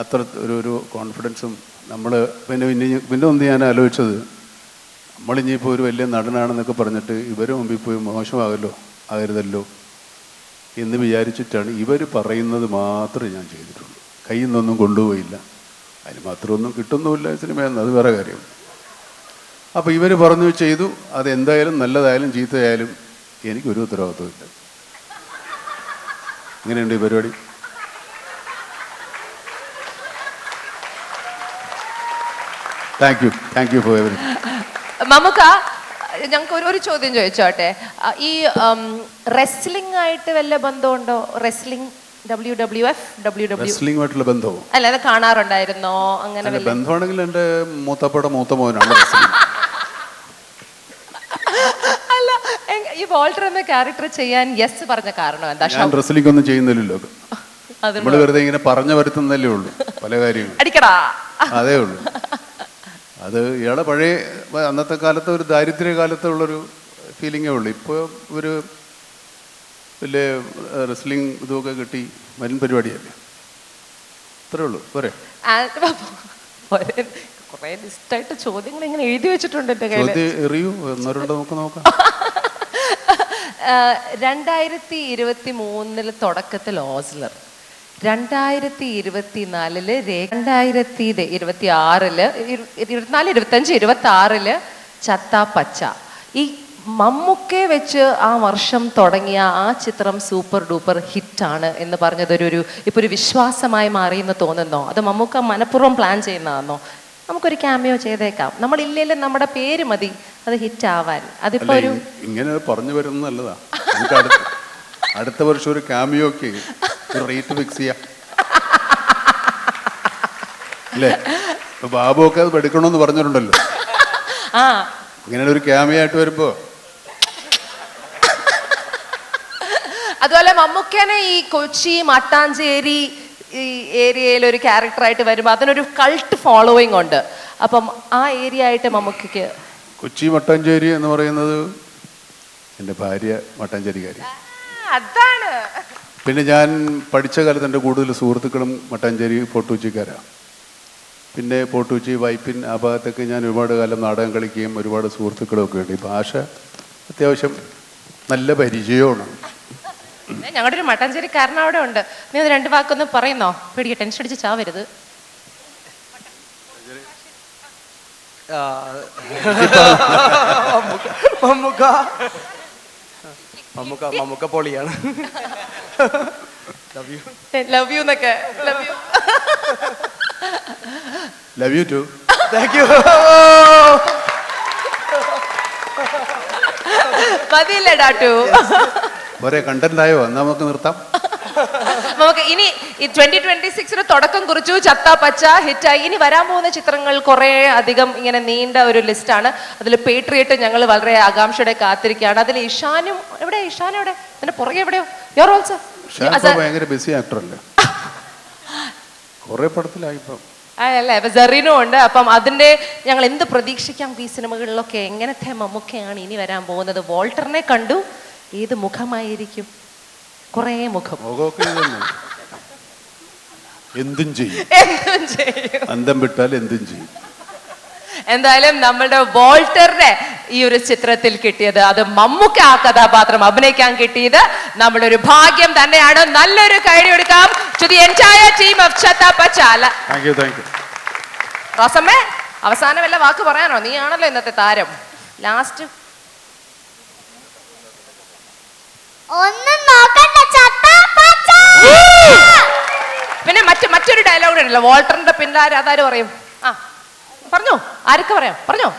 അത്ര ഒരു കോൺഫിഡൻസും നമ്മൾ പിന്നെ ഒന്ന് ഞാൻ ആലോചിച്ചത്, നമ്മളിനിയിപ്പോൾ ഒരു വലിയ നടനാണെന്നൊക്കെ പറഞ്ഞിട്ട് ഇവർ മുമ്പിൽ പോയി മോശമാകല്ലോ ആകരുതല്ലോ എന്ന് വിചാരിച്ചിട്ടാണ് ഇവർ പറയുന്നത് മാത്രമേ ഞാൻ ചെയ്തിട്ടുള്ളൂ. കയ്യിൽ നിന്നൊന്നും കൊണ്ടുപോയില്ല. അതിന് മാത്രമൊന്നും കിട്ടുന്നുമില്ല സിനിമയെന്ന്, അത് വേറെ കാര്യം. അപ്പോൾ ഇവർ പറഞ്ഞു ചെയ്തു. അതെന്തായാലും നല്ലതായാലും ചീത്തയായാലും എനിക്കൊരു ഉത്തരവാദിത്വമില്ല. ഇങ്ങനെയുണ്ട് ഈ പരിപാടി. Thank you for everything. Mammukka, ഞങ്ങൾക്ക് ഒരു ചോദ്യം ചോദിച്ചോട്ടെ. ഈ റെസ്ലിംഗ് ആയിട്ട് വല്ല ബന്ധമുണ്ടോ? റെസ്ലിംഗ്, റെസ്ലിംഗുമായിട്ടുള്ള ബന്ധവും അല്ല, അത് കാണാറുണ്ടായിരുന്നോ? അങ്ങനെ ബന്ധമാണെങ്കിൽ എൻ്റെ മൂത്തപ്പയുടെ മൂത്ത മോനാണ്. അല്ല, ഈ വോൾട്ടർ എന്ന ക്യാരക്ടർ ചെയ്യാൻ യെസ് പറഞ്ഞ കാരണം എന്താ? ഞാൻ റെസ്ലിംഗ് ഒന്നും ചെയ്യുന്നില്ലല്ലോ. നമ്മൾ വെറുതെ ഇങ്ങനെ പറഞ്ഞു വരുത്തുന്നല്ലേ ഉള്ളൂ പല കാര്യങ്ങളും. അടിക്കടാ, അതേ ഉള്ളൂ. അത് ഇയാളെ പഴയ അന്നത്തെ കാലത്ത് ഒരു ദാരിദ്ര്യ കാലത്തുള്ളൊരു ഫീലിങ്ങേ ഉള്ളൂ. ഇപ്പോൾ ഒരു വലിയ റെസ്ലിംഗ് ഇതൊക്കെ കിട്ടി മരുന്ന് പരിപാടിയല്ലേ, അത്രേ ഉള്ളൂ. പോരെ? കുറേ ലിസ്റ്റായിട്ട് ചോദ്യങ്ങൾ ഇങ്ങനെ എഴുതി വെച്ചിട്ടുണ്ട് എൻ്റെ കയ്യിൽ. എറിയൂ, ഒന്നോ നമുക്ക് നോക്കാം. 2023 തുടക്കത്തിൽ ഓസ്ലർ, 2024 2026 24, 25, 26 ചത്ത പച്ച. ഈ മമ്മൂക്കെ വെച്ച് ആ വർഷം തുടങ്ങിയ ആ ചിത്രം സൂപ്പർ ഡൂപ്പർ ഹിറ്റാണ് എന്ന് പറഞ്ഞതൊരു ഇപ്പോൾ ഒരു വിശ്വാസമായി മാറിയെന്ന് തോന്നുന്നോ? അത് മമ്മൂക്ക മനഃപൂർവ്വം പ്ലാൻ ചെയ്യുന്നതാണോ? നമുക്കൊരു ക്യാമിയോ ചെയ്തേക്കാം, നമ്മളില്ലെങ്കിലും നമ്മുടെ പേര് മതി അത് ഹിറ്റ് ആവാൻ. അതിപ്പോ ഒരു ഇങ്ങനെ പറഞ്ഞു വരുന്നത് നല്ലതാ. അടുത്ത വർഷം ഒരു ക്യാമിയോക്ക് റേറ്റ് ഫിക്സ് ചെയ്യാം അല്ലേ? ബാബു ഒക്കെ അത് എടുക്കണമെന്ന് പറഞ്ഞിട്ടുണ്ടല്ലോ. ഇങ്ങനെ ഒരു ക്യാമിയോ ആയിട്ട് വരുമ്പോ അതുപോലെ മമ്മൂക്കനെ ഈ കൊച്ചി, മട്ടാഞ്ചേരി ഈ ഏരിയയിൽ ഒരു ക്യാരക്ടറായിട്ട് വരുമ്പോൾ അതിനൊരു കൾട്ട് ഫോളോയിങ് ഉണ്ട്. അപ്പം ആ ഏരിയ ആയിട്ട് മമ്മൂക്കയ്ക്ക് കൊച്ചി, മട്ടാഞ്ചേരി എന്ന് പറയുന്നത് എൻ്റെ ഭാര്യ മട്ടാഞ്ചേരിക്കാരി. അതാണ്. പിന്നെ ഞാൻ പഠിച്ച കാലത്ത് എൻ്റെ കൂടുതൽ സുഹൃത്തുക്കളും മട്ടാഞ്ചേരി ഫോർട്ട് കൊച്ചിക്കാരാണ്. പിന്നെ ഫോർട്ട് കൊച്ചി വൈപ്പിൻ ആ ഭാഗത്തൊക്കെ ഞാൻ ഒരുപാട് കാലം നാടകം കളിക്കുകയും ഒരുപാട് സുഹൃത്തുക്കളൊക്കെ ഉണ്ട്. ഈ ഭാഷ അത്യാവശ്യം നല്ല പരിചയമാണ്. ഞങ്ങളുടെ ഒരു മട്ടാഞ്ചേരിക്കാരൻ അവിടെ ഉണ്ട്. നീ അത് 2 വാക്കൊന്ന് പറയുന്നോ? പേടിക്കുക, ടെൻഷൻ അടിച്ച് ചാവരുത്. മമ്മൂക്ക പൊളിയാണ്. ലവ് യു എന്നൊക്കെ. Love you too. Thank you. മതിയില്ലേ ഡാട്ടു? ഒരേ കണ്ടന്റായോ? എന്നാ നമുക്ക് നിർത്താം. നമുക്ക് ഇനി 2026 തുടക്കം കുറിച്ചു. ചത്ത പച്ച ഹിറ്റായി. ഇനി വരാൻ പോകുന്ന ചിത്രങ്ങൾ കുറേ അധികം ഇങ്ങനെ നീണ്ട ഒരു ലിസ്റ്റാണ്. അതിൽ പേട്രിയറ്റ് ഞങ്ങൾ വളരെ ആകാംക്ഷയോടെ കാത്തിരിക്കുകയാണ്. അതിൽ ഇഷാനും എവിടെ? ഇഷാനും എവിടെ? അതിന്റെ പുറകെ എവിടെയോ? യു ആർ ഓൾസോ ഭയങ്കര ബിസി ആക്ടറല്ലേ, കുറെ പടത്തിലായിപ്പം. അല്ലേ, ഇപ്പൊ സെറീനും ഉണ്ട്. അപ്പം അതിന്റെ ഞങ്ങൾ എന്ത് പ്രതീക്ഷിക്കാം ഈ സിനിമകളിലൊക്കെ? എങ്ങനത്തെ മമ്മൂക്കയാണ് ഇനി വരാൻ പോകുന്നത്? വോൾട്ടറിനെ കണ്ടു, ഏത് മുഖമായിരിക്കും? കുറേ മുഖം, എന്തും ചെയ്യും, അന്തം വിട്ടാൽ എന്തും ചെയ്യും. എന്തായാലും നമ്മളുടെ വോൾട്ടറിനെ ഈ ഒരു ചിത്രത്തിൽ കിട്ടിയത്, അത് മമ്മൂക്ക ആ കഥാപാത്രം അഭിനയിക്കാൻ കിട്ടിയത് നമ്മുടെ ഒരു ഭാഗ്യം തന്നെയാണ്. നല്ലൊരു കൈയടി കൊടുക്കാം to the entire team of Chatta Pacha. Thank you, thank you. റോസമ്മേ, അവസാനം വല്ല വാക്ക് പറയാനോ? നീ ആണല്ലോ ഇന്നത്തെ താരം. ലാസ്റ്റ് ഒന്നും നോക്കണ്ട, ചത്ത പച്ച. പിന്നെ മറ്റൊരു ഡയലോഗ് ഉണ്ടല്ലോ, വോൾട്ടറിന്റെ പിന്നാര് അതാര് പറയും? ആ പറഞ്ഞോ, ആരൊക്കെ പറയാം? പറഞ്ഞോ.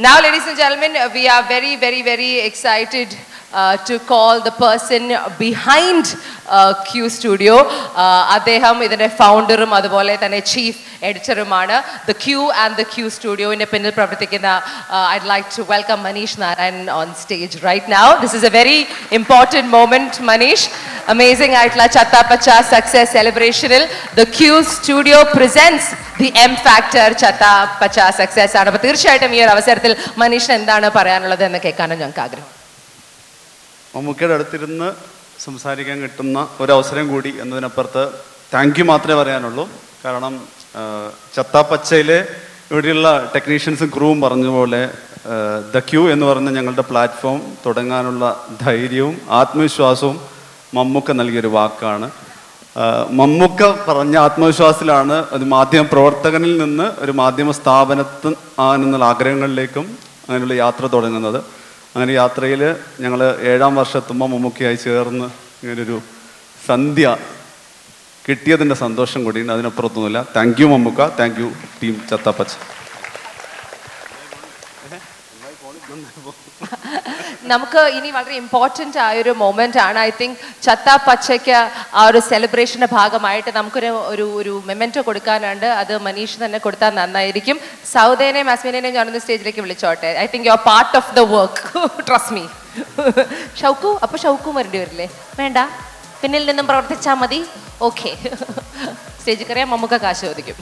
Now, ladies and gentlemen, we are very, very, very excited to call the person behind Q Studio. അദ്ദേഹം ഇതിന്റെ ഫൗണ്ടറും അതുപോലെ തന്നെ chief എഡിറ്ററുമാണ്. The Q and the Q Studio ന്റെ പിന്നിൽ പ്രവർത്തിക്കുന്ന I'd like to welcome Manish Narayan on stage right now. This is a very important moment, Manish. Amazing ആയിട്ടുള്ള ചത്ത പച്ച success സെലിബ്രേഷനിൽ the Q Studio presents the M Factor ചത്ത പച്ച success ആണ്. അപ്പോൾ തീർച്ചയായിട്ടും ഈ ഒരു അവസരത്തിൽ മനീഷിന് എന്താണ് പറയാനുള്ളത് എന്ന് കേൾക്കാനും ഞങ്ങൾക്ക് ആഗ്രഹം. മമ്മൂക്കയുടെ അടുത്തിരുന്ന് സംസാരിക്കാൻ കിട്ടുന്ന ഒരവസരം കൂടി എന്നതിനപ്പുറത്ത് താങ്ക് യു മാത്രമേ പറയാനുള്ളൂ. കാരണം ചത്താപ്പച്ചയിലെ ഇവിടെയുള്ള ടെക്നീഷ്യൻസും ക്രൂവും പറഞ്ഞ പോലെ ദ ക്യൂ എന്ന് പറയുന്ന ഞങ്ങളുടെ പ്ലാറ്റ്ഫോം തുടങ്ങാനുള്ള ധൈര്യവും ആത്മവിശ്വാസവും മമ്മൂക്ക നൽകിയൊരു വാക്കാണ്. മമ്മൂക്ക പറഞ്ഞ ആത്മവിശ്വാസത്തിലാണ് ഒരു മാധ്യമ പ്രവർത്തകനിൽ നിന്ന് ഒരു മാധ്യമ സ്ഥാപനത്തിൽ ആണെന്നുള്ള ആഗ്രഹങ്ങളിലേക്കും അങ്ങനെയുള്ള യാത്ര തുടങ്ങുന്നത്. അങ്ങനെ യാത്രയിൽ ഞങ്ങൾ 7ാം വർഷത്തുമ്പോൾ മമ്മൂക്കയായി ചേർന്ന് ഇങ്ങനൊരു സന്ധ്യ കിട്ടിയതിൻ്റെ സന്തോഷം കൂടിയുണ്ട്. അതിനപ്പുറത്തൊന്നുമില്ല. Thank you Mammukka, thank you team Chathapacha. നമുക്ക് ഇനി വളരെ ഇമ്പോർട്ടൻ്റ് ആയൊരു മൊമെൻ്റ് ആണ്. ഐ തിങ്ക് ചത്ത പച്ചയ്ക്ക് ആ ഒരു സെലിബ്രേഷൻ്റെ ഭാഗമായിട്ട് നമുക്കൊരു ഒരു ഒരു മെമെൻറ്റോ കൊടുക്കാനുണ്ട്. അത് മനീഷ് തന്നെ കൊടുത്താൽ നന്നായിരിക്കും. സൗദേനെയും അസ്മിനെയും ഞാനൊന്ന് സ്റ്റേജിലേക്ക് വിളിച്ചോട്ടെ. I think you are part of the work, trust me. Shouku, അപ്പോൾ ഷൗക്കും വരേണ്ടി വരില്ലേ? വേണ്ട, പിന്നിൽ നിന്നും പ്രവർത്തിച്ചാൽ മതി. ഓക്കെ, സ്റ്റേജിൽ കയറിയാൽ മമ്മൂക്ക കാശ് ചോദിക്കും.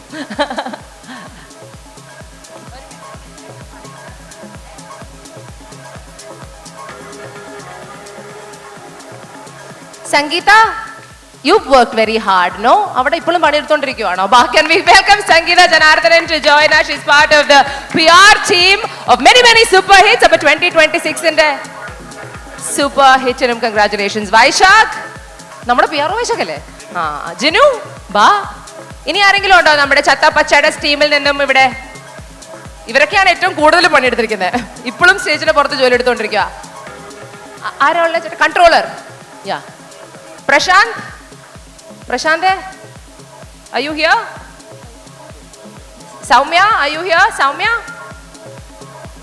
സംഗീത, you've worked very hard, no? അവിടെ ഇപ്പോഴും പണിയെടുത്തോണ്ടിരിക്കുവാണോ? Can we welcome Sangeeta Janardhanan to join us? She's part of the PR team of many, many super hits. അപ്പോൾ 2026-ന്റെ സൂപ്പർ ഹിറ്റിനും കൺഗ്രാറ്റുലേഷൻസ്. വൈശാഖ്, നമ്മുടെ PR വൈശാഖ് അല്ലേ? ആ, ജിനു ബാ. ഇനി ആരെങ്കിലും ഉണ്ടോ നമ്മുടെ ചത്താപ്പച്ചയുടെ ടീമിൽ നിന്നും? ഇവിടെ ഇവരൊക്കെയാണ് ഏറ്റവും കൂടുതൽ പണിയെടുത്തിരിക്കുന്നത്. ഇപ്പോഴും സ്റ്റേജിന്റെ പുറത്ത് ജോലി എടുത്തോണ്ടിരിക്കുക. ആരാ ഉള്ള ചേട്ടാ? Controller. Yeah, Prashant? Prashant, are you here? Soumya, are you here? Soumya?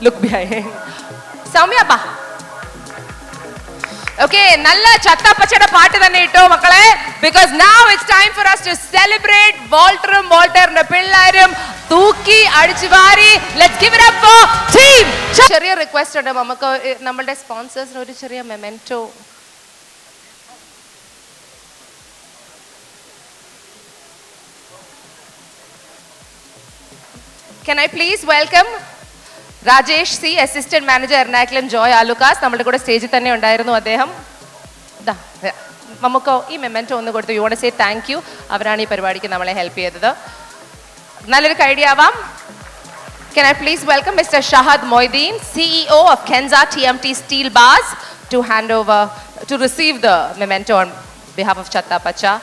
Look behind. Soumya, ba. Okay, nalla chatta pachada paattu thanne itto makkale, because now it's time for us to celebrate Walter ന്റെ പിള്ളേരും തൂക്കി അടിച്ചു വാരി. Let's give it up for team. ചെറിയ request ഉണ്ട് നമുക്ക് നമ്മളുടെ സ്പോൺസേഴ്സിന് ഒരു ചെറിയ memento. Can I please welcome Rajesh C, Assistant Manager Ernakulam Joy Alucas. നമ്മുടെ കൂടെ സ്റ്റേജിൽ തന്നെ ഉണ്ടായിരുന്നു അദ്ദേഹം. നമുക്ക് ഈ മെമെന്റോ ഒന്ന് കൊടുത്തു. You want to say thank you. അവരാണ് ഈ പരിപാടിക്ക് നമ്മളെ ഹെൽപ്പ് ചെയ്തത്. നല്ലൊരു ഐഡിയ ആവാം. Can I please welcome Mr. Shahad Moideen, CEO of Kenza TMT Steel Bars, to hand over, to receive the memento on behalf of Chatta Pacha.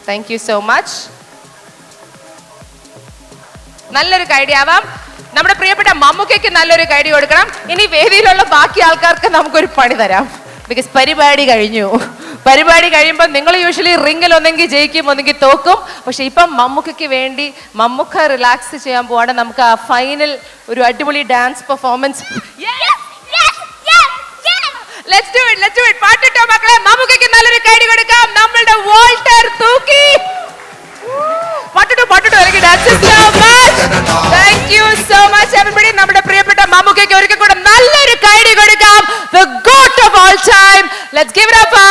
Thank you so much. നല്ലൊരു idea ആവാം. നമ്മുടെ പ്രിയപ്പെട്ട മമ്മൂക്കയ്ക്ക് നല്ലൊരു idea കൊടുക്കണം. ഇനി വേദിയിലുള്ള ബാക്കി ആൾക്കാർക്ക് നമുക്കൊരു പണി തരാം. ബിക്കോസ് പരിപാടി കഴിഞ്ഞു. പരിപാടി കഴിയുമ്പോൾ നിങ്ങൾ യൂഷ്വലി റിംഗിൽ ഒന്നെങ്കിൽ ജയിക്കും ഒന്നെങ്കിൽ തോക്കും. പക്ഷെ ഇപ്പം മമ്മൂക്കയ്ക്ക് വേണ്ടി മമ്മൂക്ക റിലാക്സ് ചെയ്യാൻ പോവാണ്. നമുക്ക് ആ ഫൈനൽ ഒരു അടിപൊളി dance performance. Let's do it. പാട്ടിട്ടോ മക്കളെ. മമ്മൂക്കയ്ക്ക് നല്ലൊരു കൈ കൊടുക്കാം. നമ്മളുടെ വോൾട്ടർ തൂക്കി. പാട്ടിട്ടോ എനിക്ക് dance so much. Thank you so much everybody. നമ്മുടെ പ്രിയപ്പെട്ട മമ്മൂക്കയ്ക്ക് ഒരിക്കൽ കൂടെ നല്ലൊരു കൈ കൊടുക്കാം. The goat of all time. Let's give it up for